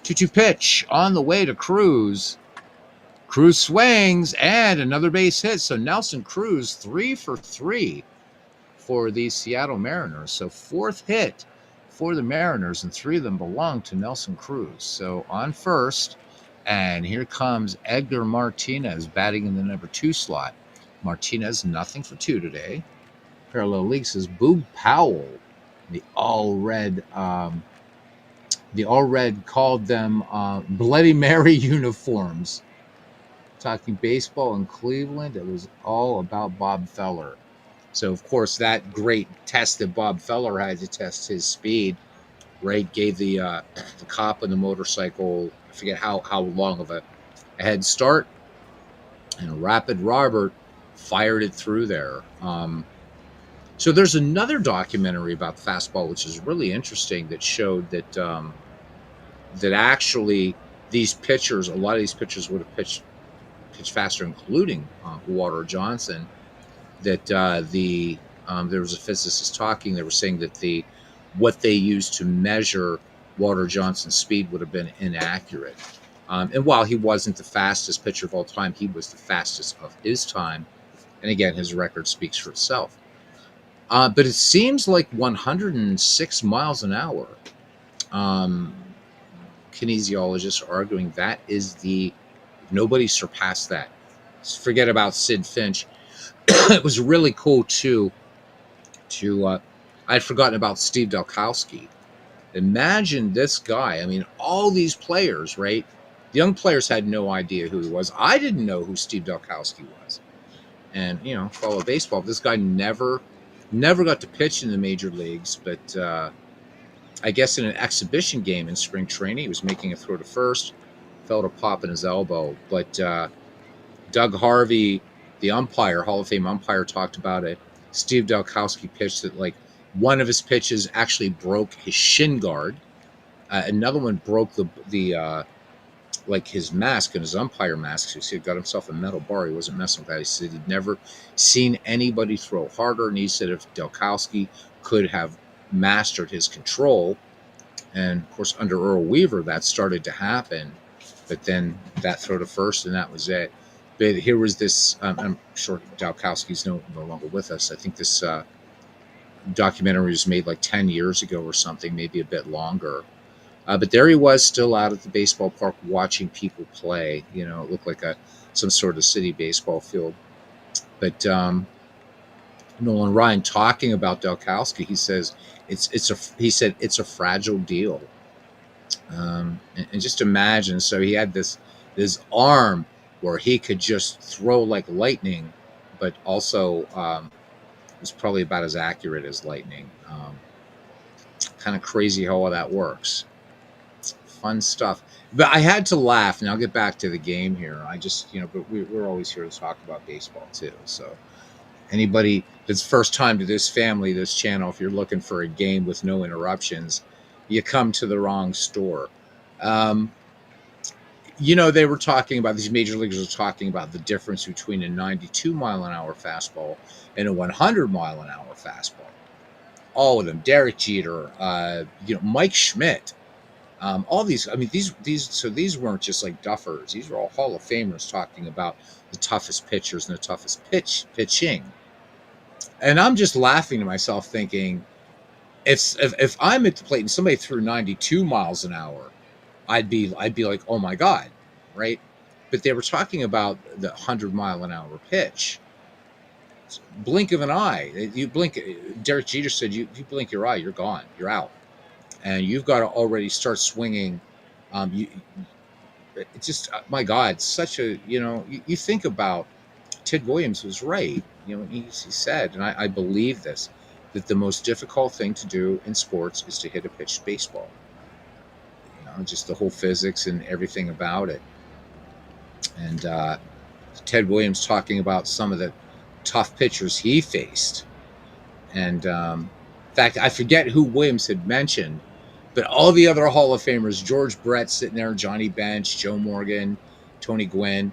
2-2 pitch on the way to Cruz. Cruz swings and another base hit. So Nelson Cruz 3 for 3 for the Seattle Mariners. So 4th hit for the Mariners, and 3 of them belong to Nelson Cruz. So on first, and here comes Edgar Martinez batting in the number 2 slot. Martinez nothing for 2 today. Parallel League says Boog Powell, the all red called them Bloody Mary uniforms. Talking baseball in Cleveland, it was all about Bob Feller. So, of course, that great test that Bob Feller had to test his speed, right, gave the cop on the motorcycle, I forget how long of a head start, and Rapid Robert fired it through there. So there's another documentary about fastball, which is really interesting, that showed that that actually these pitchers, a lot of these pitchers would have pitched faster, including Walter Johnson. That there was a physicist talking. They were saying that what they used to measure Walter Johnson's speed would have been inaccurate. And while he wasn't the fastest pitcher of all time, he was the fastest of his time. And again, his record speaks for itself. But it seems like 106 miles an hour. Kinesiologists are arguing that is nobody surpassed that. Forget about Sid Finch. It was really cool too. I'd forgotten about Steve Dalkowski. Imagine this guy. I mean, all these players, right? The young players had no idea who he was. I didn't know who Steve Delkowski was. And, follow baseball. This guy never got to pitch in the major leagues, but I guess in an exhibition game in spring training, he was making a throw to first, felt a pop in his elbow. But Doug Harvey, the umpire, Hall of Fame umpire, talked about it. Steve Delkowski pitched that like one of his pitches actually broke his shin guard. Another one broke the like his mask and his umpire mask. So he had got himself a metal bar. He wasn't messing with that. He said he'd never seen anybody throw harder, and he said if Delkowski could have mastered his control, and of course under Earl Weaver that started to happen, but then that throw to first and that was it. But here was this. I'm sure Delkowski's no longer with us. I think this documentary was made like 10 years ago or something, maybe a bit longer. But there he was, still out at the baseball park watching people play. It looked like some sort of city baseball field. But Nolan Ryan talking about Delkowski, he says he said it's a fragile deal. And just imagine, so he had this arm where he could just throw like lightning, but also was probably about as accurate as lightning. Kind of crazy how all that works. Fun stuff. But I had to laugh, and I'll get back to the game here. I just, but we're always here to talk about baseball too. So anybody that's first time to this family, this channel, if you're looking for a game with no interruptions, you come to the wrong store. They were talking about, these major leaguers were talking about the difference between a 92 mile an hour fastball and a 100 mile an hour fastball. All of them, Derek Jeter, Mike Schmidt, all these. I mean, these weren't just like duffers. These were all Hall of Famers talking about the toughest pitchers and the toughest pitching. And I'm just laughing to myself, thinking, if I'm at the plate and somebody threw 92 miles an hour, I'd be like, oh my God, right? But they were talking about the 100 mile an hour pitch. Blink of an eye, you blink. Derek Jeter said, you blink your eye, you're gone, you're out, and you've got to already start swinging. It's just, my God, such a, you think about, Ted Williams was right. He said, and I believe this, that the most difficult thing to do in sports is to hit a pitched baseball. Just the whole physics and everything about it. And Ted Williams talking about some of the tough pitchers he faced. And in fact, I forget who Williams had mentioned, but all the other Hall of Famers, George Brett sitting there, Johnny Bench, Joe Morgan, Tony Gwynn,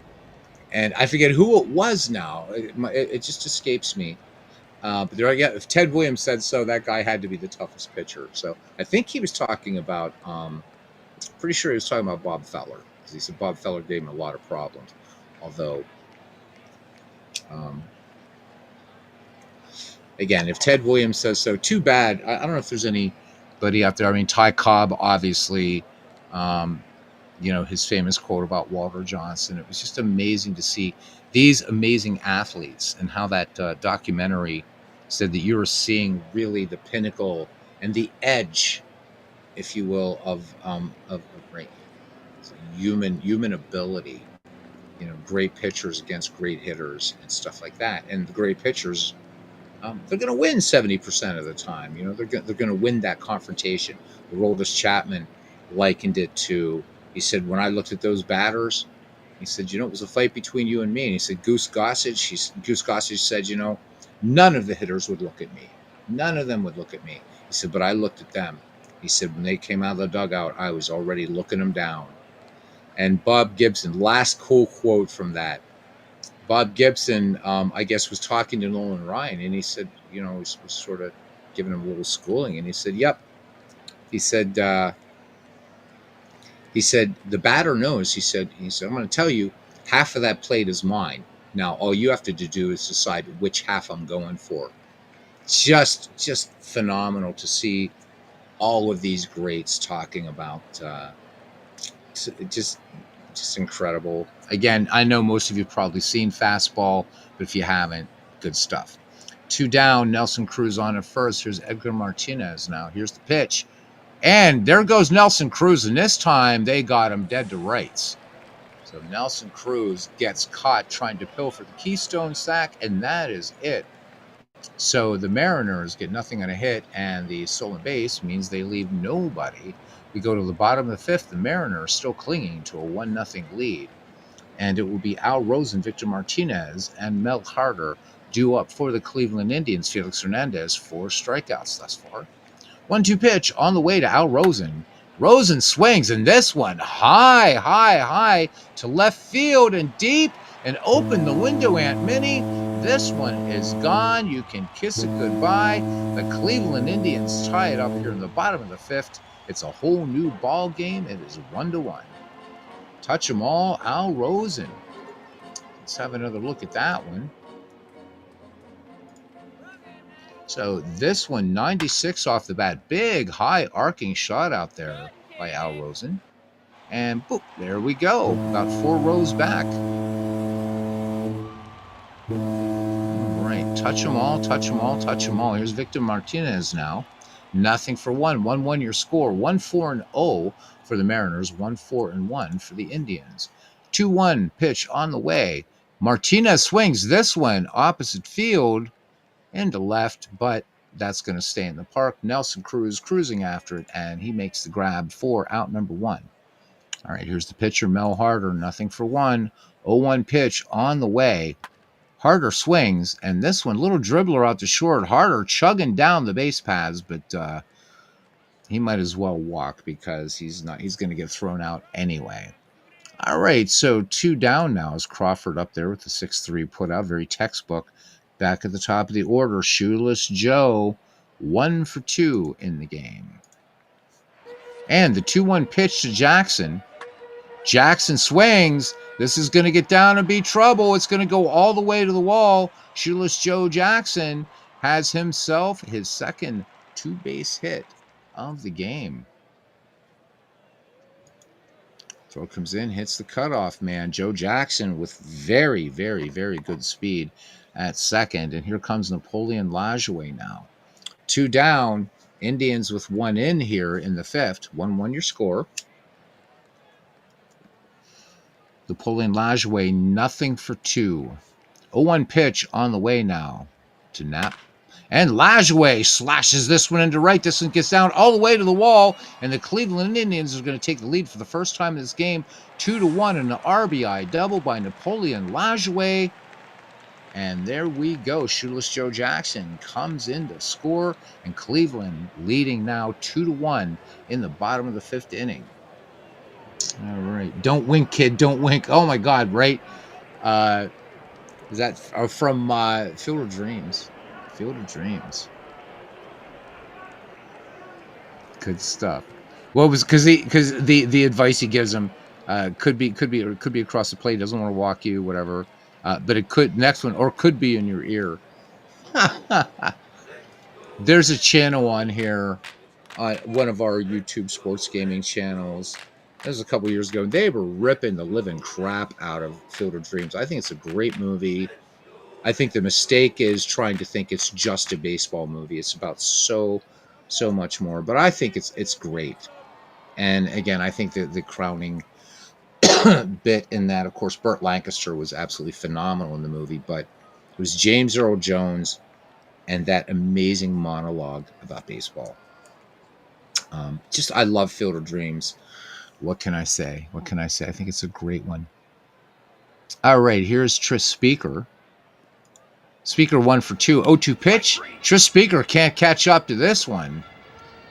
and I forget who it was now. It just escapes me. But there, if Ted Williams said so, that guy had to be the toughest pitcher. So I think he was talking about, pretty sure he was talking about Bob Feller, because he said Bob Feller gave him a lot of problems. Although, again, if Ted Williams says so, too bad. I don't know if there's anybody out there. I mean, Ty Cobb, obviously, his famous quote about Walter Johnson. It was just amazing to see these amazing athletes, and how that documentary said that you were seeing really the pinnacle and the edge, if you will, of great human ability. Great pitchers against great hitters and stuff like that. And the great pitchers, they're going to win 70% of the time. They're going to win that confrontation. Aroldis Chapman likened it to, he said, when I looked at those batters, he said, it was a fight between you and me. And he said, Goose Gossage said, none of the hitters would look at me. None of them would look at me. He said, but I looked at them. He said, when they came out of the dugout, I was already looking them down. And Bob Gibson, last cool quote from that. Bob Gibson, I guess, was talking to Nolan Ryan, and he said, he was sort of giving him a little schooling. And he said, yep. He said, the batter knows. He said, I'm going to tell you, half of that plate is mine. Now, all you have to do is decide which half I'm going for. Just phenomenal to see all of these greats talking about, just incredible. Again, I know most of you have probably seen Fastball, but if you haven't, good stuff. 2 down, Nelson Cruz on at first. Here's Edgar Martinez now. Here's the pitch. And there goes Nelson Cruz, and this time they got him dead to rights. So Nelson Cruz gets caught trying to pilfer the Keystone sack, and that is it. So the Mariners get nothing on a hit, and the stolen base means they leave nobody. We go to the bottom of the fifth. The Mariners still clinging to a 1-0 lead. And it will be Al Rosen, Victor Martinez, and Mel Harder due up for the Cleveland Indians. Felix Hernandez, 4 strikeouts thus far. 1-2 pitch on the way to Al Rosen. Rosen swings, and this one high to left field and deep and open the window, Aunt Minnie. This one is gone. You can kiss it goodbye. The Cleveland Indians tie it up here in the bottom of the fifth. It's a whole new ball game. It is 1-1. Touch 'em all, Al Rosen. Let's have another look at that one. So this one, 96 off the bat. Big, high arcing shot out there by Al Rosen. And boop, there we go. About 4 rows back. All right, touch them all, touch them all, touch them all. Here's Victor Martinez now. Nothing for 1. 1-1 your score. 1-4-0 for the Mariners. 1-4-1 for the Indians. 2-1 pitch on the way. Martinez swings this one opposite field into left, but that's going to stay in the park. Nelson Cruz cruising after it, and he makes the grab for out number 1. All right, here's the pitcher, Mel Harder. Nothing for 1. 0-1 pitch on the way. Harder swings, and this one, little dribbler out to short. Harder chugging down the base paths, but he might as well walk because he's going to get thrown out anyway. All right, so 2 down now is Crawford up there with the 6-3 put out, very textbook. Back at the top of the order, Shoeless Joe, 1 for 2 in the game. And the 2-1 pitch to Jackson. Jackson swings. This is going to get down and be trouble. It's going to go all the way to the wall. Shoeless Joe Jackson has himself his second 2-base hit of the game. Throw comes in, hits the cutoff man. Joe Jackson with very, very, very good speed at second. And here comes Napoleon Lajoie now. 2 down. Indians with 1 in here in the fifth. 1-1 your score. Napoleon Lajoie, nothing for 2. 0-1 pitch on the way now to Knapp. And Lajoie slashes this one into right. This one gets down all the way to the wall. And the Cleveland Indians are going to take the lead for the first time in this game. 2-1 in the RBI double by Napoleon Lajoie. And there we go. Shoeless Joe Jackson comes in to score. And Cleveland leading now 2-1 in the bottom of the fifth inning. All right. Don't wink, kid. Don't wink. Oh, my God, right? Is that from Field of Dreams? Field of Dreams. Good stuff. Well, it was because the advice he gives him could be across the plate. Doesn't want to walk you, whatever. But it could next one or could be in your ear. There's a channel on here, one of our YouTube sports gaming channels. That was a couple years ago. They were ripping the living crap out of Field of Dreams. I think it's a great movie. I think the mistake is trying to think it's just a baseball movie. It's about so much more. But I think it's great. And again, I think the crowning bit in that, of course, Burt Lancaster was absolutely phenomenal in the movie. But it was James Earl Jones and that amazing monologue about baseball. I love Field of Dreams. What can I say? I think it's a great one. All right, here's Tris Speaker. Speaker 1 for 2. 0-2 pitch. Tris Speaker can't catch up to this one.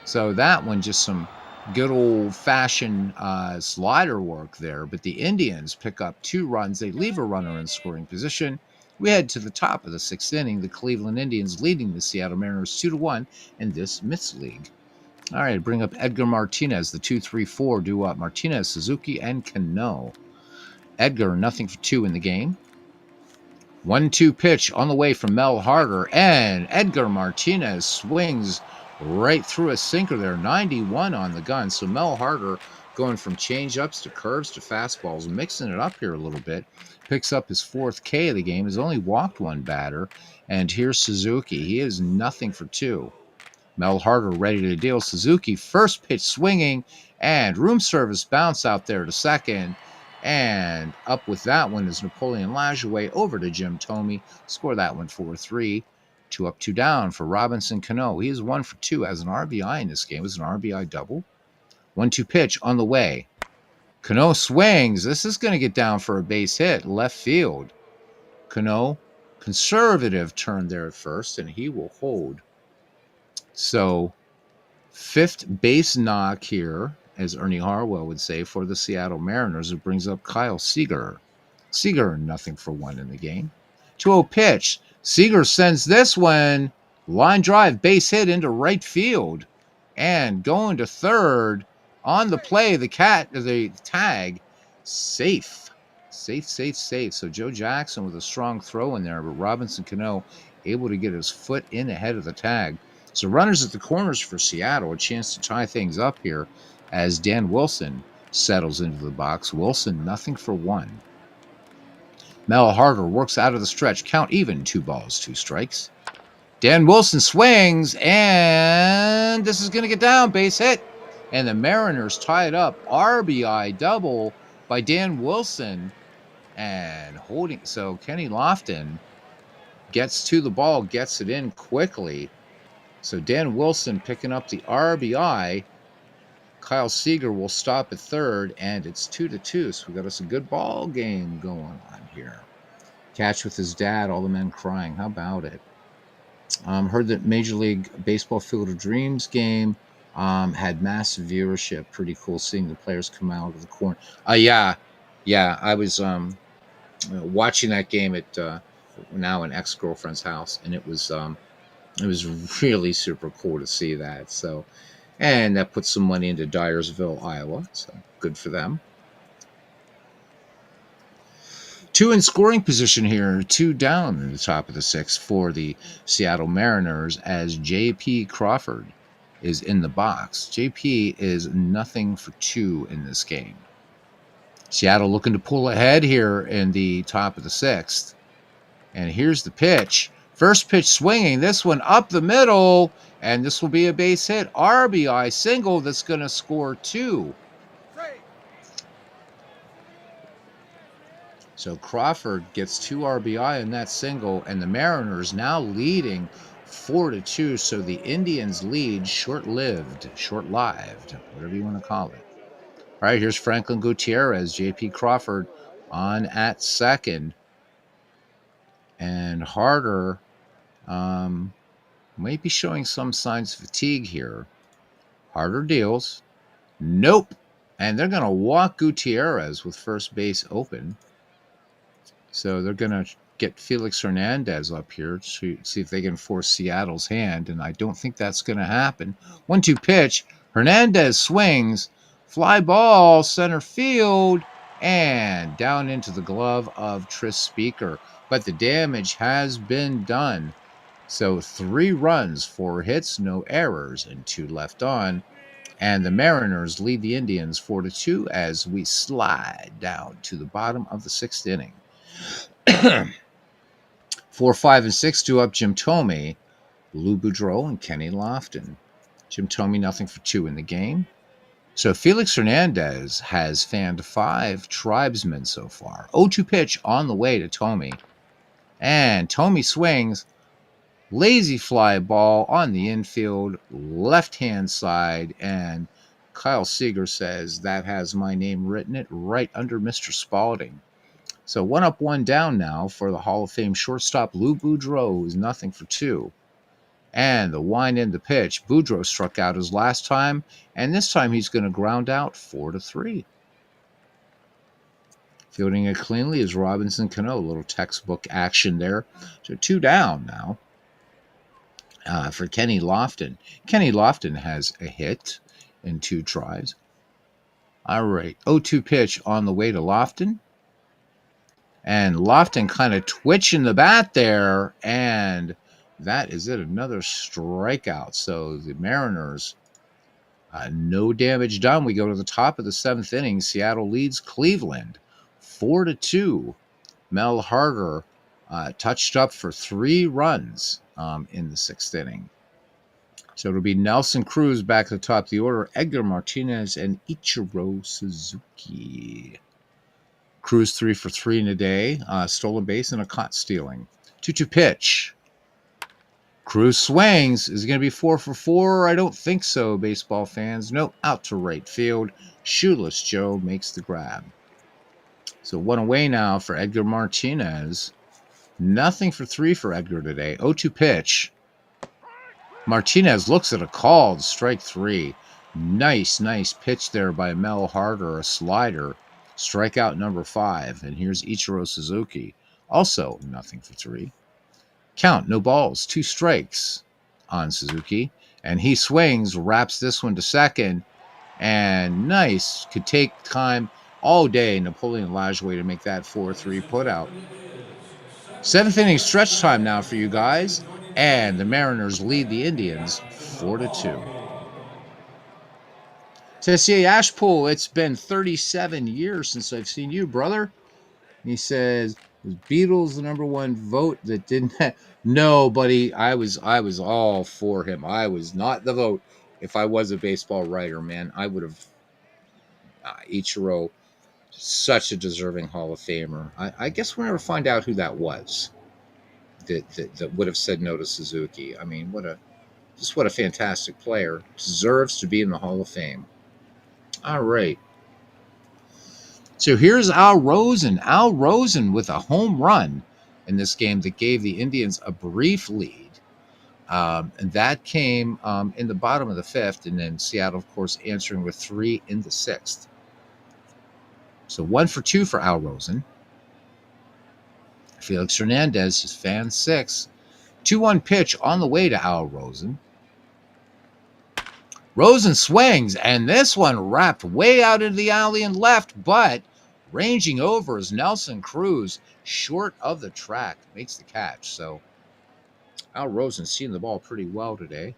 So that one, just some good old-fashioned slider work there. But the Indians pick up 2 runs. They leave a runner in scoring position. We head to the top of the 6th inning. The Cleveland Indians leading the Seattle Mariners 2-1 in this Myths League. All right, bring up Edgar Martinez, the 2-3-4 due up. Martinez, Suzuki, and Cano. Edgar, nothing for 2 in the game. 1-2 pitch on the way from Mel Harder, and Edgar Martinez swings right through a sinker there. 91 on the gun. So Mel Harder going from change-ups to curves to fastballs, mixing it up here a little bit. Picks up his 4th K of the game. Has only walked 1 batter. And here's Suzuki. He is nothing for 2. Mel Harder ready to deal. Suzuki, first pitch swinging, and room service bounce out there to second. And up with that one is Napoleon Lajoie over to Jim Thome. Score that one 4-3. 2 up, 2 down for Robinson Cano. He is 1 for 2 as an RBI in this game. It was an RBI double. 1-2 pitch on the way. Cano swings. This is going to get down for a base hit. Left field. Cano, conservative turn there at first, and he will hold. So, fifth base knock here, as Ernie Harwell would say, for the Seattle Mariners. It brings up Kyle Seager. Seager, nothing for 1 in the game. 2-0 pitch. Seager sends this one. Line drive, base hit into right field. And going to third on the play, the tag, safe. Safe. So Joe Jackson with a strong throw in there, but Robinson Cano able to get his foot in ahead of the tag. So runners at the corners for Seattle, a chance to tie things up here as Dan Wilson settles into the box. Wilson, nothing for 1. Mel Harder works out of the stretch. Count even, 2 balls, 2 strikes. Dan Wilson swings, and this is going to get down. Base hit. And the Mariners tie it up. RBI double by Dan Wilson. And holding. So Kenny Lofton gets to the ball, gets it in quickly. So Dan Wilson picking up the RBI. Kyle Seager will stop at third, and it's 2-2. So we got us a good ball game going on here. Catch with his dad, all the men crying. How about it? Heard that Major League Baseball Field of Dreams game had massive viewership. Pretty cool seeing the players come out of the corner. Yeah. I was watching that game at now an ex-girlfriend's house, and it was really super cool to see that. So, and that put some money into Dyersville, Iowa. So good for them. 2 in scoring position here, 2 down in the top of the 6th for the Seattle Mariners as J.P. Crawford is in the box. J.P. is nothing for 2 in this game. Seattle looking to pull ahead here in the top of the 6th. And here's the pitch. First pitch swinging. This one up the middle. And this will be a base hit. RBI single that's going to score 2. So Crawford gets 2 RBI in that single, and the Mariners now leading 4-2. So the Indians lead short-lived, whatever you want to call it. All right, here's Franklin Gutierrez, J.P. Crawford on at second. And Harder might be showing some signs of fatigue here. Harder deals. Nope. And they're going to walk Gutierrez with first base open. So they're going to get Felix Hernandez up here to see if they can force Seattle's hand, and I don't think that's going to happen. 1-2 pitch. Hernandez swings. Fly ball, center field, and down into the glove of Tris Speaker. But the damage has been done. So 3 runs, 4 hits, no errors, and 2 left on. And the Mariners lead the Indians 4-2 as we slide down to the bottom of the 6th inning. 4, 5, and 6 do up Jim Thome, Lou Boudreau, and Kenny Lofton. Jim Thome nothing for 2 in the game. So Felix Hernandez has fanned 5 tribesmen so far. 0-2 pitch on the way to Thome. And Thome swings. Lazy fly ball on the infield, left-hand side. And Kyle Seager says, that has my name written it right under Mr. Spalding. So 1 up, 1 down now for the Hall of Fame shortstop Lou Boudreau, who's nothing for 2. And the wind in the pitch. Boudreau struck out his last time, and this time he's going to ground out 4-3. Fielding it cleanly is Robinson Cano. A little textbook action there. So 2 down now for Kenny Lofton. Kenny Lofton has a hit in 2 tries. All right, 0-2 pitch on the way to Lofton. And Lofton kind of twitching the bat there, and that is it, another strikeout. So the Mariners, no damage done. We go to the top of the 7th inning. Seattle leads Cleveland 4-2. Mel Harder touched up for 3 runs in the 6th inning. So it'll be Nelson Cruz back at the top of the order, Edgar Martinez, and Ichiro Suzuki. Cruz 3 for 3 in a day, stolen base and a caught stealing. 2-2 pitch. Cruz swings. Is it going to be 4 for 4? I don't think so, baseball fans. Nope, out to right field. Shoeless Joe makes the grab. So 1 away now for Edgar Martinez. Nothing for 3 for Edgar today. 0-2 pitch. Martinez looks at a called strike 3. Nice pitch there by Mel Harder, a slider. Strikeout number 5. And here's Ichiro Suzuki. Also nothing for 3. Count, no balls, 2 strikes on Suzuki. And he swings, wraps this one to second. And nice. Could take time all day, Napoleon Lajoie, to make that 4-3 putout. 7th inning stretch time now for you guys. And the Mariners lead the Indians 4-2. Tessier Ashpool, it's been 37 years since I've seen you, brother. He says, was Beatles the number 1 vote that didn't No, buddy, I was all for him. I was not the vote. If I was a baseball writer, man, I would have Ichiro, such a deserving Hall of Famer. I guess we'll never find out who that was that would have said no to Suzuki. I mean, what a fantastic player. Deserves to be in the Hall of Fame. All right. So here's Al Rosen. Al Rosen with a home run in this game that gave the Indians a brief lead. And that came in the bottom of the 5th. And then Seattle, of course, answering with 3 in the 6th. So 1 for 2 for Al Rosen. Felix Hernandez, his fan 6. 2-1 pitch on the way to Al Rosen. Rosen swings, and this one wrapped way out into the alley and left, but ranging over is Nelson Cruz, short of the track, makes the catch. So Al Rosen seeing the ball pretty well today,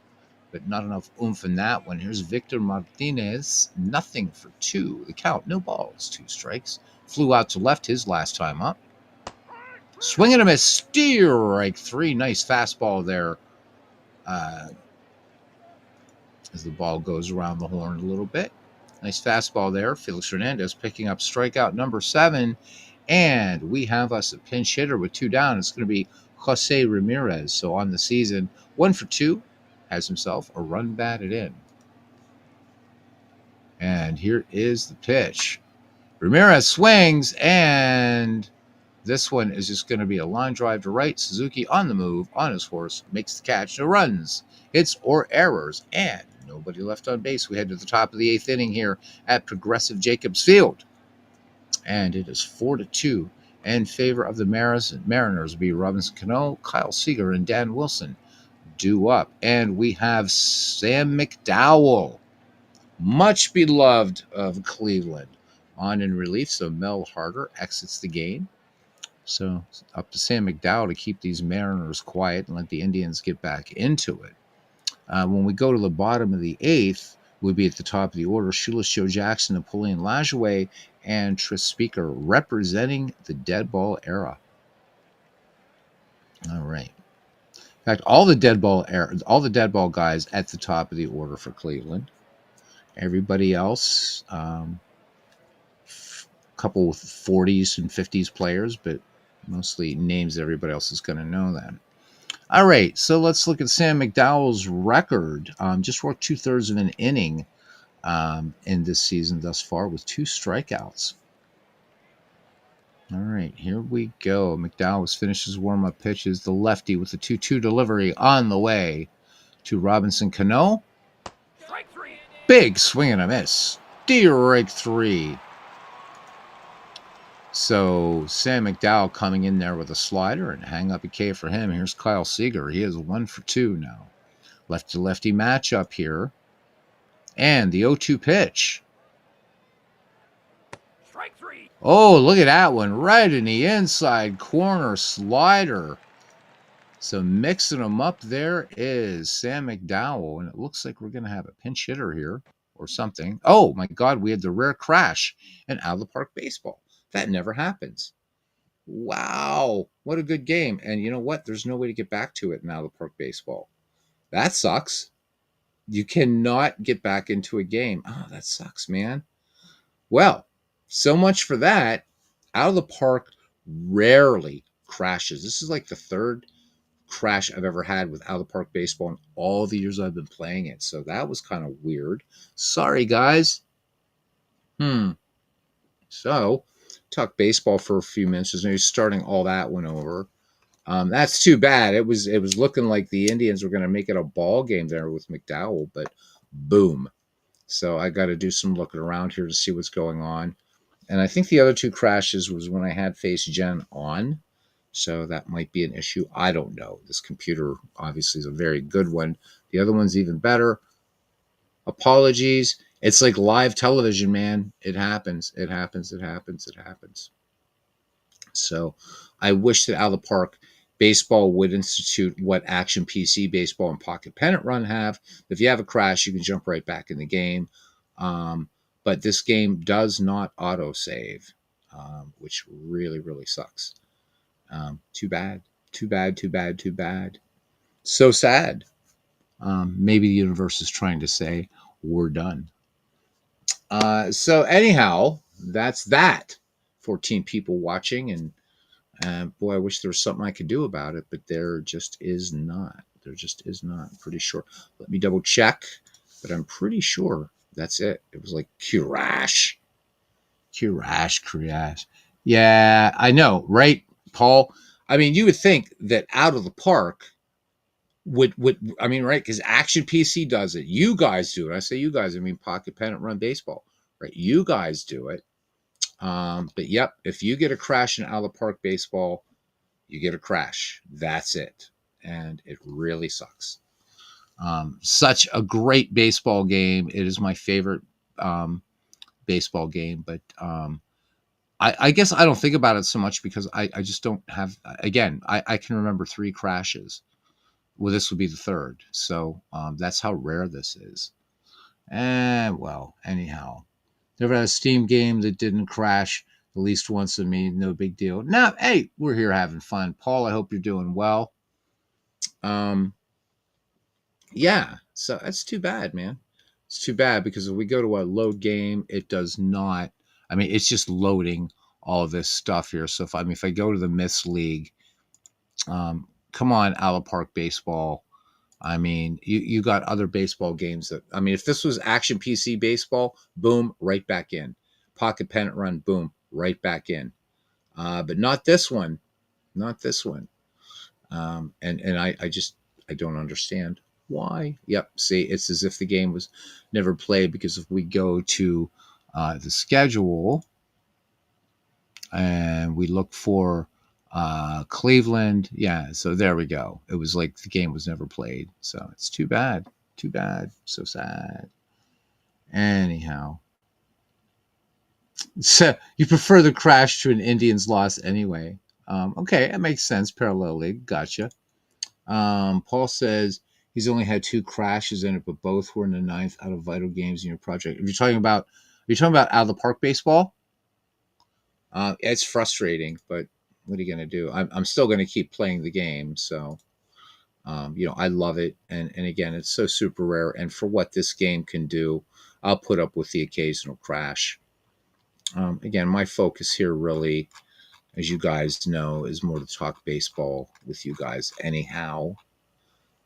but not enough oomph in that one. Here's Victor Martinez, nothing for 2. The count, no balls, 2 strikes. Flew out to left his last time up. Swing and a miss, strike 3. Nice fastball there. As the ball goes around the horn a little bit. Nice fastball there. Felix Hernandez picking up strikeout number 7. And we have us a pinch hitter with 2 down. It's going to be Jose Ramirez. So on the season, 1 for 2. Has himself a run batted in. And here is the pitch. Ramirez swings, and this one is just going to be a line drive to right. Suzuki on the move, on his horse, makes the catch. No runs, hits, or errors, and nobody left on base. We head to the top of the 8th inning here at Progressive Jacobs Field. And it is 4-2 in favor of the Mariners. Be Robinson Cano, Kyle Seager, and Dan Wilson due up. And we have Sam McDowell, much beloved of Cleveland, on in relief. So Mel Harder exits the game. So up to Sam McDowell to keep these Mariners quiet and let the Indians get back into it. When we go to the bottom of the 8th, we'll be at the top of the order. Shoeless Joe Jackson, Napoleon Lajoie, and Tris Speaker representing the dead ball era. All right. In fact, all the dead ball guys at the top of the order for Cleveland. Everybody else, couple with 40s and 50s players, but mostly names everybody else is going to know them. All right, so let's look at Sam McDowell's record. Just worked 2/3 of an inning in this season thus far with 2 strikeouts. All right, here we go. McDowell has finished his warm-up pitches. The lefty with the 2-2 delivery on the way to Robinson Cano. Big swing and a miss. Strike 3. So Sam McDowell coming in there with a slider and hang up a K for him. Here's Kyle Seager. He is 1 for 2 now. Lefty-lefty matchup here. And the 0-2 pitch. Strike 3. Oh, look at that one. Right in the inside corner slider. So mixing them up there is Sam McDowell. And it looks like we're going to have a pinch hitter here or something. Oh, my God. We had the rare crash in Out of the Park baseball. That never happens. Wow. What a good game. And you know what? There's no way to get back to it in Out of the Park baseball. That sucks. You cannot get back into a game. Oh, that sucks, man. Well, so much for that. Out of the Park rarely crashes. This is like the third crash I've ever had with Out of the Park baseball in all the years I've been playing it. So that was kind of weird. Sorry, guys. So, talk baseball for a few minutes. As you're starting all that one over. That's too bad. It was looking like the Indians were going to make it a ball game there with McDowell, but boom. So I got to do some looking around here to see what's going on. And I think the other two crashes was when I had Face Gen on. So that might be an issue. I don't know. This computer obviously is a very good one. The other one's even better. Apologies. It's like live television, man. It happens. It happens. It happens. It happens. So I wish that Out of the Park baseball would institute what Action PC baseball and Pocket Pennant Run have. If you have a crash, you can jump right back in the game. But this game does not auto save, which really, really sucks. Too bad. Too bad. Too bad. Too bad. So sad. Maybe the universe is trying to say, we're done. So anyhow, that's that. 14 people watching, and boy, I wish there was something I could do about it, but there just is not. There just is not. I'm pretty sure. Let me double check, but I'm pretty sure that's it. It was like crash. Yeah, I know, right, Paul? I mean, you would think that Out of the Park would I mean, right? Because Action PC does it. You guys do it. I say you guys. I mean, Pocket Pennant Run baseball, right? You guys do it. But yep, if you get a crash in Out of the Park baseball, you get a crash. That's it, and it really sucks. Such a great baseball game. It is my favorite baseball game, but I guess I don't think about it so much because I just don't have. Again, I can remember 3 crashes. Well, this would be the third. So that's how rare this is. And well, anyhow, never had a Steam game that didn't crash at least once in me. No big deal. Now, hey, we're here having fun. Paul, I hope you're doing well. Um, yeah, so that's too bad, man. It's too bad because if we go to a load game, it does not. I mean, it's just loading all this stuff here. So if I go to the Myths League, come on, Out of Park Baseball. I mean, you got other baseball games that. I mean, if this was Action PC baseball, boom, right back in. Pocket Pennant Run, boom, right back in. But not this one. Not this one. And I just I don't understand why. Yep, see, it's as if the game was never played because if we go to the schedule and we look for Cleveland, yeah, so there we go. It was like the game was never played, so it's too bad, so sad. Anyhow, so you prefer the crash to an Indians loss anyway. Okay, that makes sense. Parallel league, gotcha. Paul says he's only had 2 crashes in it, but both were in the 9th out of vital games in your project. If you're talking about Out of the Park baseball, it's frustrating, but what are you going to do? I'm still going to keep playing the game. So, I love it. And again, it's so super rare. And for what this game can do, I'll put up with the occasional crash. Again, my focus here really, as you guys know, is more to talk baseball with you guys anyhow.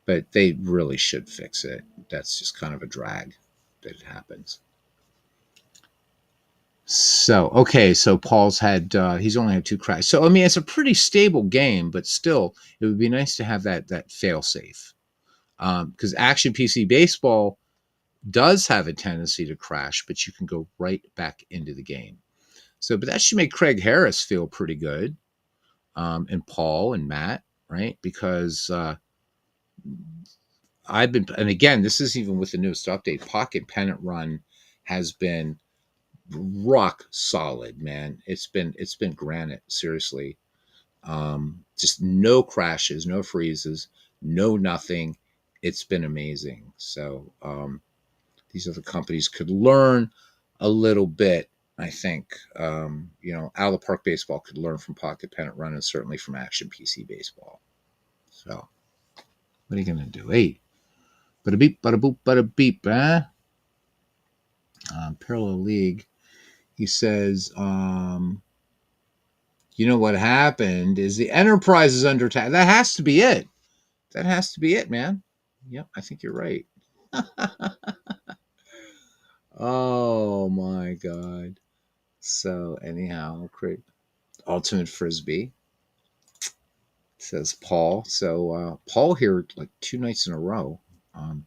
But they really should fix it. That's just kind of a drag that it happens. So okay, so Paul's had he's only had 2 crashes. So I mean, it's a pretty stable game, but still, it would be nice to have that fail safe. Because Action PC Baseball does have a tendency to crash, but you can go right back into the game. So, but that should make Craig Harris feel pretty good, and Paul and Matt, right? Because I've been, and again, this is even with the newest update. Pocket Pennant Run has been rock solid, man. It's been granite, seriously. Just no crashes, no freezes, no nothing. It's been amazing. So these other companies could learn a little bit. I think Out of the Park Baseball could learn from Pocket Pennant Run and certainly from Action PC Baseball. So what are you gonna do? Hey, bada beep, bada boop, bada beep, eh? Parallel League. He says, You know what happened is the Enterprise is under attack. That has to be it. That has to be it, man. Yep, I think you're right. Oh my god. So anyhow, great. Ultimate Frisbee, says Paul. So Paul here like 2 nights in a row. Um,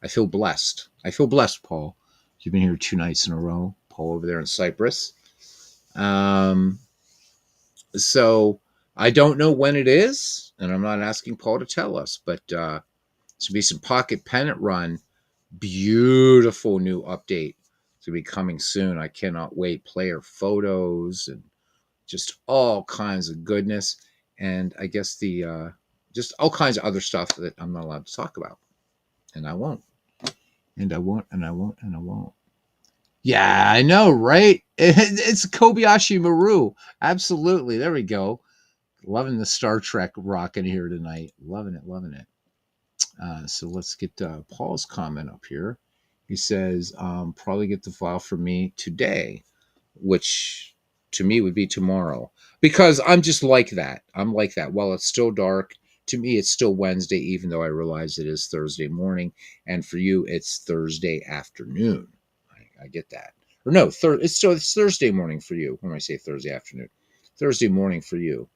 I feel blessed. I feel blessed, Paul. You've been here 2 nights in a row. Paul over there in Cyprus. Um, so I don't know when it is, and I'm not asking Paul to tell us, but it's gonna be some Pocket Pennant Run. Beautiful new update to be coming soon. I cannot wait. Player photos and just all kinds of goodness, and I guess the just all kinds of other stuff that I'm not allowed to talk about, and I won't, and I won't, and I won't, and I won't. Yeah, I know, right? It's Kobayashi Maru. Absolutely. There we go. Loving the Star Trek rocking here tonight. Loving it, loving it. So let's get Paul's comment up here. He says, probably get the file for me today, which to me would be tomorrow. Because I'm just like that. I'm like that. While it's still dark, to me it's still Wednesday, even though I realize it is Thursday morning. And for you, it's Thursday afternoon. I get that. Or no, it's Thursday morning for you when I say Thursday afternoon. Thursday morning for you.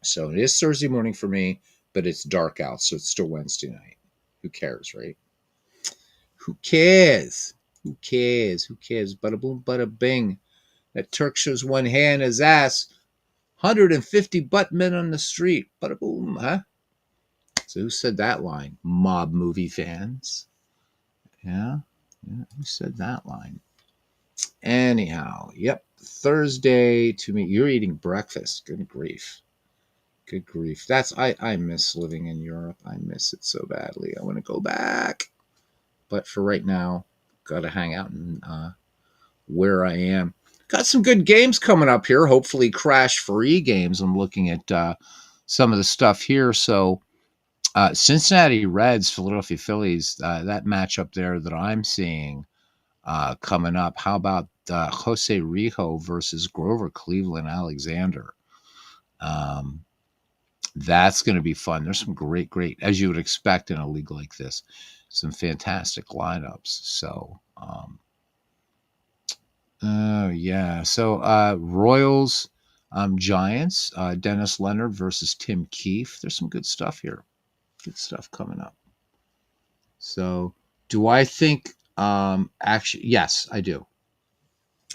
So it is Thursday morning for me, but it's dark out, so it's still Wednesday night. Who cares, right? Who cares? Who cares? Who cares? Bada boom, bada bing. That Turk shows one hand his ass. 150 butt men on the street. Bada boom, huh? So who said that line? Mob movie fans. Yeah? Yeah, who said that line? Anyhow, yep. Thursday to me. You're eating breakfast. Good grief. Good grief. I miss living in Europe. I miss it so badly. I want to go back. But for right now, gotta hang out in where I am. Got some good games coming up here. Hopefully, crash-free games. I'm looking at some of the stuff here. So, Cincinnati Reds, Philadelphia Phillies. That matchup there that I'm seeing coming up. How about Jose Rijo versus Grover Cleveland Alexander? Um, that's going to be fun. There's some great, as you would expect in a league like this, some fantastic lineups. So, oh yeah. So Royals, Giants, Dennis Leonard versus Tim Keefe. There's some good stuff here. Good stuff coming up. So, do I think? Actually, yes, I do.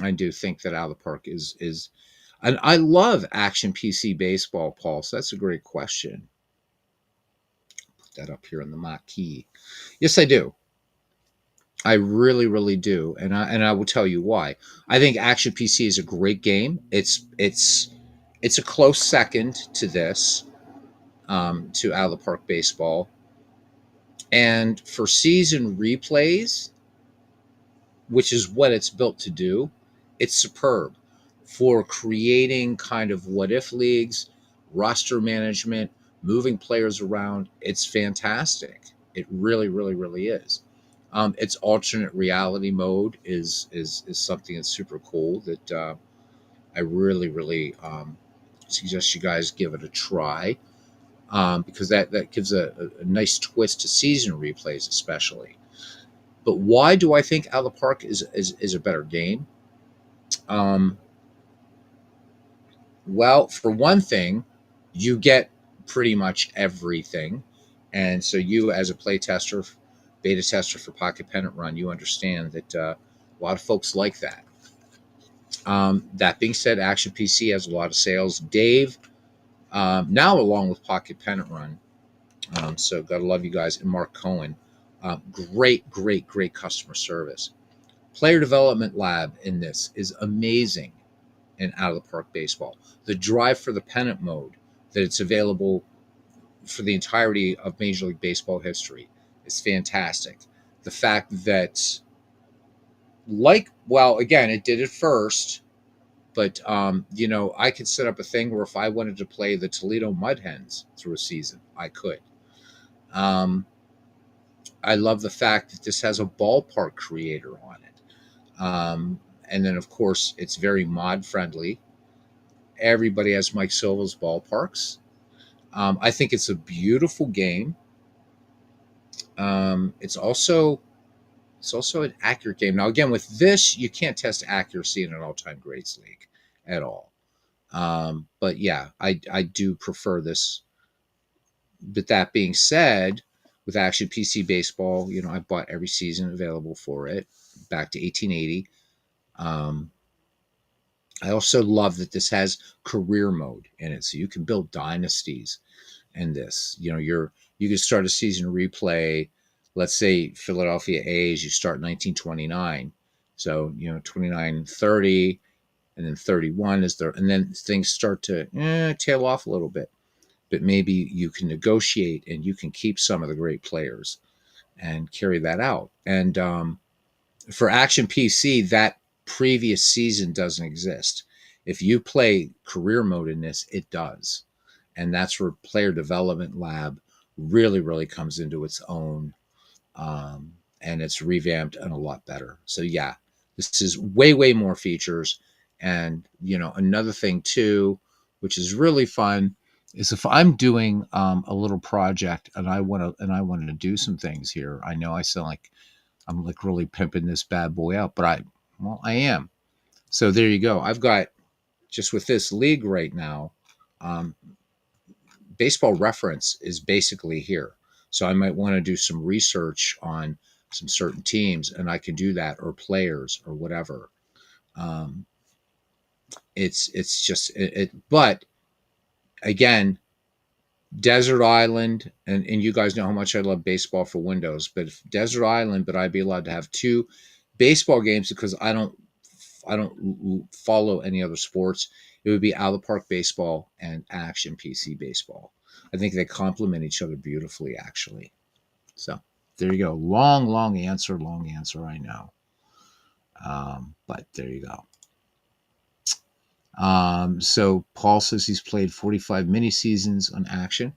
I do think that out of the park is, and I love action PC baseball, Paul. So that's a great question. Put that up here in the marquee. Yes, I do. I really do, and I will tell you why. I think Action PC is a great game. It's a close second to this, to Out of the Park Baseball, and for season replays, which is what it's built to do, it's superb for creating kind of what if leagues, roster management, moving players around. It's fantastic. It really is. Its alternate reality mode is something that's super cool that I really suggest you guys give it a try, because that gives a nice twist to season replays, especially. But why do I think Out of the Park is a better game? Um, well, for one thing, you get pretty much everything, and so you, as a play tester, beta tester for Pocket Pennant Run, you understand that a lot of folks like that. That being said, Action PC has a lot of sales. Dave, now along with Pocket Pennant Run, so gotta love you guys, and Mark Cohen, great customer service. Player Development Lab in this is amazing in Out of the Park Baseball. The drive for the pennant mode, that it's available for the entirety of Major League Baseball history, is fantastic. The fact that, well, again, it did it first, but I could set up a thing where if I wanted to play the Toledo Mud Hens through a season, I could. Um, I love the fact that this has a ballpark creator on it. And then, of course, it's very mod friendly. everybody has Mike Silva's ballparks. I think it's a beautiful game. It's also an accurate game. Now, again, with this, you can't test accuracy in an all-time greats league at all. But yeah, I do prefer this. But that being said, with Action PC Baseball, I bought every season available for it back to 1880. Um, I also love that this has career mode in it, so you can build dynasties in this. You can start a season replay. Let's say Philadelphia A's, you start 1929, so 29, 30, and then 31 is there, and then things start to tail off a little bit. But maybe you can negotiate and you can keep some of the great players and carry that out. And for Action PC, that previous season doesn't exist. If you play career mode in this, it does. And that's where Player Development Lab really, really comes into its own. And it's revamped and a lot better. So, yeah, this is way, way more features. And, another thing, too, which is really fun, is if I'm doing a little project and I want to do some things here. I know I sound like I'm like really pimping this bad boy out, but I am. So there you go. I've got, just with this league right now, um, baseball reference is basically here. So I might want to do some research on some certain teams, and I can do that, or players, or whatever. Um, it's just it. But again, Desert Island, and you guys know how much I love baseball for Windows, but if Desert Island, but I'd be allowed to have two baseball games because I don't follow any other sports. It would be Out of the Park Baseball and Action PC Baseball. I think they complement each other beautifully, actually. So there you go. Long answer, I know. But there you go. So Paul says he's played 45 mini seasons on Action.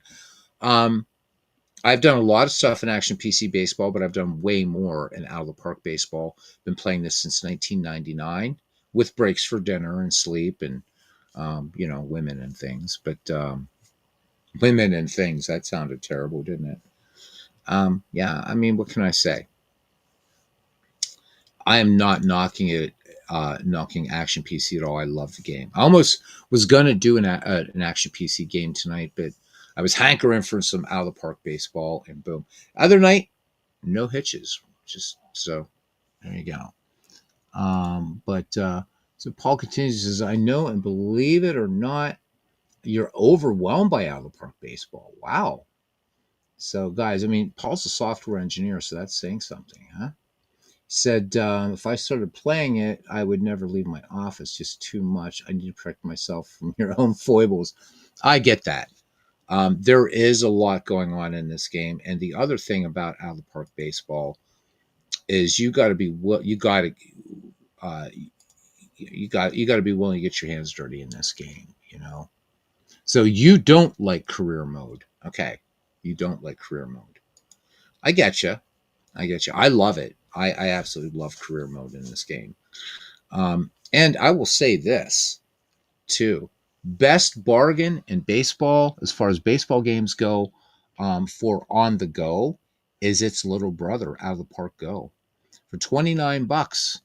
I've done a lot of stuff in Action PC Baseball, but I've done way more in Out of the Park Baseball. Been playing this since 1999 with breaks for dinner and sleep and, women and things. But women and things, that sounded terrible, didn't it? Yeah, I mean, what can I say? I am not knocking Action PC at all. I love the game. I almost was going to do an Action PC game tonight, but I was hankering for some Out of the Park Baseball, and boom. Other night, no hitches. Just so there you go. But so Paul continues, says, I know and believe it or not, you're overwhelmed by Out of the Park Baseball. Wow. So guys, I mean, Paul's a software engineer, so that's saying something, huh? Said, if I started playing it, I would never leave my office. Just too much. I need to protect myself from your own foibles. I get that. There is a lot going on in this game, and the other thing about Out of the Park Baseball is you got to be uh, you got to be willing to get your hands dirty in this game. So you don't like career mode, okay? You don't like career mode. I get you. I love it. I absolutely love career mode in this game. And I will say this too: best bargain in baseball, as far as baseball games go, for on the go, is its little brother, Out of the Park Go. For $29,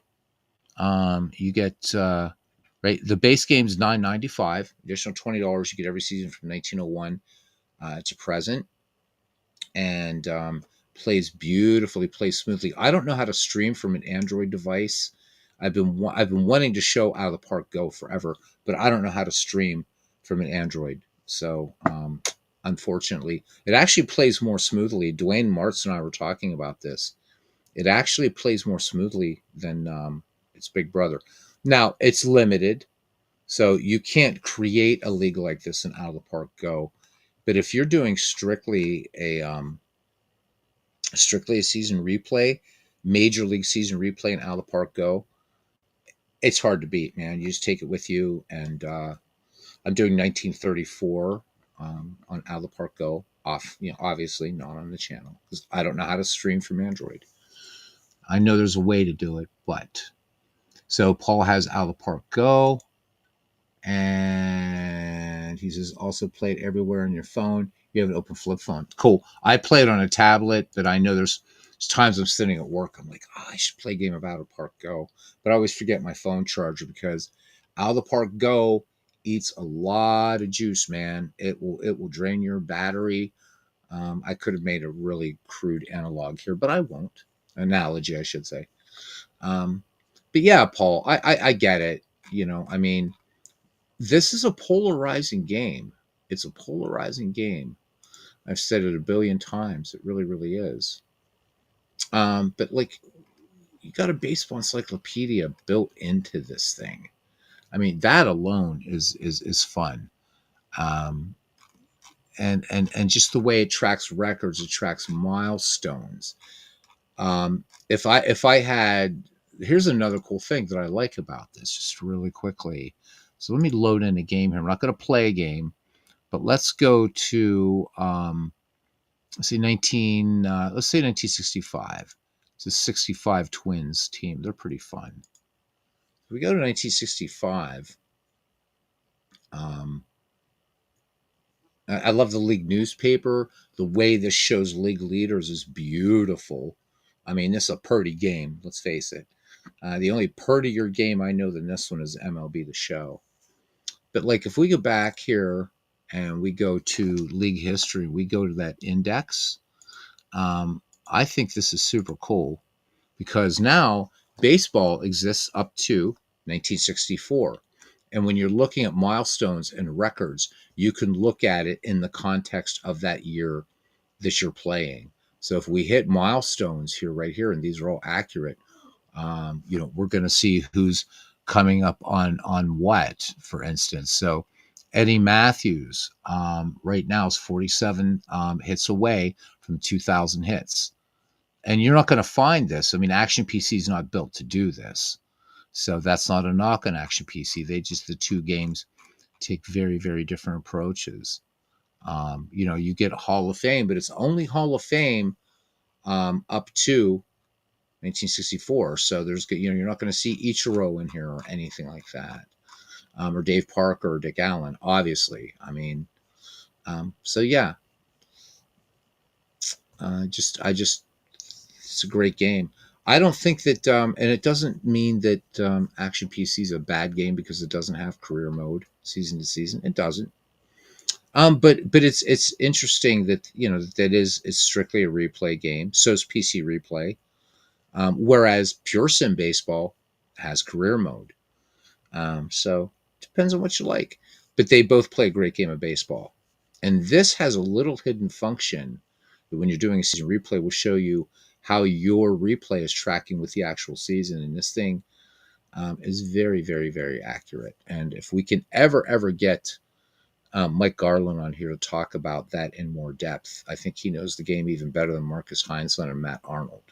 you get right. The base game's $9.95. Additional $20, you get every season from 1901 to present, and plays beautifully, plays smoothly. I don't know how to stream from an Android device. I've been wanting to show Out of the Park Go forever, but I don't know how to stream from an Android. So unfortunately, it actually plays more smoothly. Dwayne Martz and I were talking about this. It actually plays more smoothly than its big brother. Now it's limited, so you can't create a league like this in Out of the Park Go. But if you're doing strictly a season replay, major league season replay in Out of the Park Go, it's hard to beat, man. You just take it with you. And I'm doing 1934 on Out of the Park Go off, obviously not on the channel because I don't know how to stream from Android. I know there's a way to do it, but so Paul has Out of the Park Go, and He says also play it everywhere on your phone. You have an open flip phone. Cool. I play it on a tablet, but I know there's times I'm sitting at work. I'm like, oh, I should play a game of Out of Park Go, but I always forget my phone charger because Out of the Park Go eats a lot of juice, man. It will drain your battery. I could have made a really crude analog here, but I won't. Analogy, I should say. Um, but yeah, Paul, I get it. I mean, this is a polarizing game. It's a polarizing game. I've said it a billion times. It really, really is. But like, you got a baseball encyclopedia built into this thing. I mean, that alone is fun. Um, and just the way it tracks records, it tracks milestones. If I had, here's another cool thing that I like about this, just really quickly. So let me load in a game here. I'm not going to play a game, but let's go to let's see 1965. It's a 65 Twins team. They're pretty fun. If we go to 1965. Um, I love the league newspaper. The way this shows league leaders is beautiful. I mean, this is a Purdy game. Let's face it. The only Purdier game I know than this one is MLB The Show. But like, if we go back here and we go to league history, we go to that index. I think this is super cool because now baseball exists up to 1964. And when you're looking at milestones and records, you can look at it in the context of that year that you're playing. So if we hit milestones here, right here, and these are all accurate, we're going to see who's coming up on what, for instance. So Eddie Matthews right now is 47 hits away from 2,000 hits. And you're not going to find this. I mean, Action PC is not built to do this. So that's not a knock on Action PC. The two games take very, very different approaches. You get Hall of Fame, but it's only Hall of Fame up to 1964. So you're not going to see Ichiro in here or anything like that, or Dave Parker or Dick Allen, obviously. I mean, so yeah, it's a great game. I don't think that, and it doesn't mean that Action PC is a bad game because it doesn't have career mode season to season. It doesn't. But it's interesting that it's strictly a replay game. So is PC Replay, whereas Pure Sim Baseball has career mode. So it depends on what you like. But they both play a great game of baseball. And this has a little hidden function that when you're doing a season replay will show you how your replay is tracking with the actual season. And this thing is very, very, very accurate. And if we can ever get Mike Garland on here to talk about that in more depth, I think he knows the game even better than Marcus Heinsohn and Matt Arnold.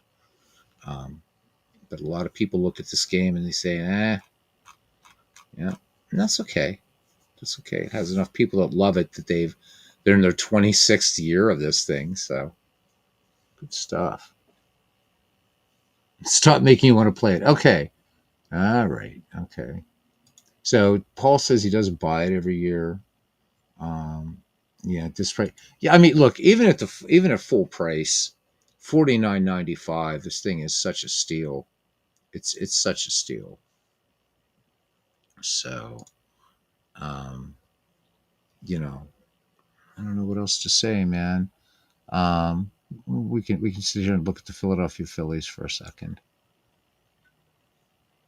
But a lot of people look at this game and they say, yeah, and that's okay. That's okay. It has enough people that love it that they're in their 26th year of this thing. So good stuff. Stop making you want to play it. Okay. All right. Okay. So Paul says he doesn't buy it every year. Yeah, this price. Yeah, I mean, look, even at full price, $49.95. This thing is such a steal. It's such a steal. So, um, I don't know what else to say, man. We can sit here and look at the Philadelphia Phillies for a second.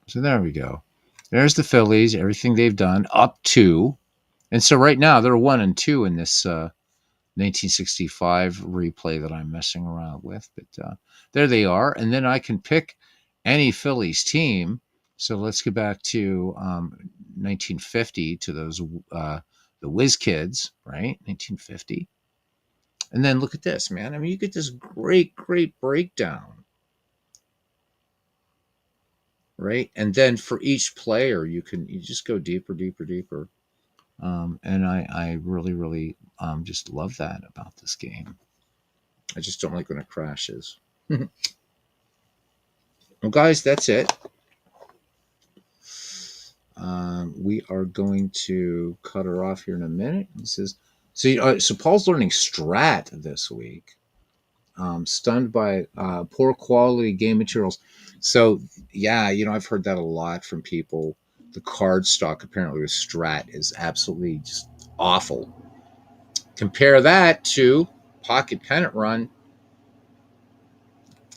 So there we go. There's the Phillies. Everything they've done up to, and so right now they're 1-2 in this 1965 replay that I'm messing around with. But there they are, and then I can pick any Phillies team. So let's get back to 1950 to those the Whiz Kids, right? 1950. And then look at this, man. I mean, you get this great breakdown, right? And then for each player, you just go deeper. And I really, really just love that about this game. I just don't like when it crashes. Well, guys, that's it. We are going to cut her off here in a minute. It says, so Paul's learning Strat this week. Stunned by poor quality game materials. So yeah, I've heard that a lot from people. The card stock apparently with Strat is absolutely just awful. Compare that to Pocket Pennant Run.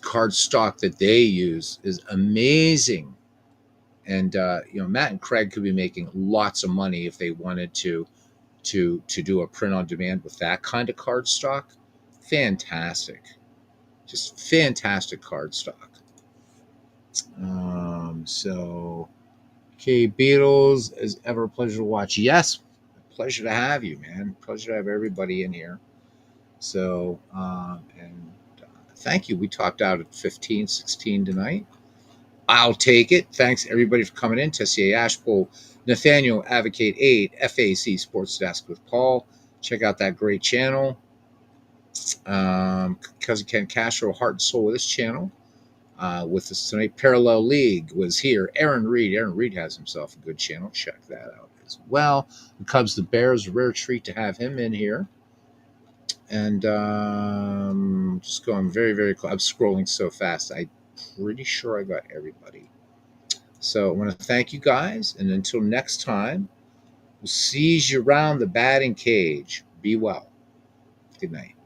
Card stock that they use is amazing. And Matt and Craig could be making lots of money if they wanted to do a print on demand with that kind of card stock. Fantastic, just fantastic card stock. So, okay, Beatles, as ever, a pleasure to watch. Yes, pleasure to have you, man. Pleasure to have everybody in here. So, and thank you. We topped out at 15-16 tonight. I'll take it. Thanks everybody for coming in. Tessier Ashpool, Nathaniel Advocate 8, FAC Sports Desk with Paul. Check out that great channel. Cousin Ken Castro, Heart and Soul of this channel. With us tonight, Parallel League was here. Aaron Reed. Aaron Reed has himself a good channel. Check that out as well. The Cubs, the Bears, a rare treat to have him in here. And just going very, very close. I'm scrolling so fast. I'm pretty sure I got everybody. So I want to thank you guys. And until next time, we'll seize you around the batting cage. Be well. Good night.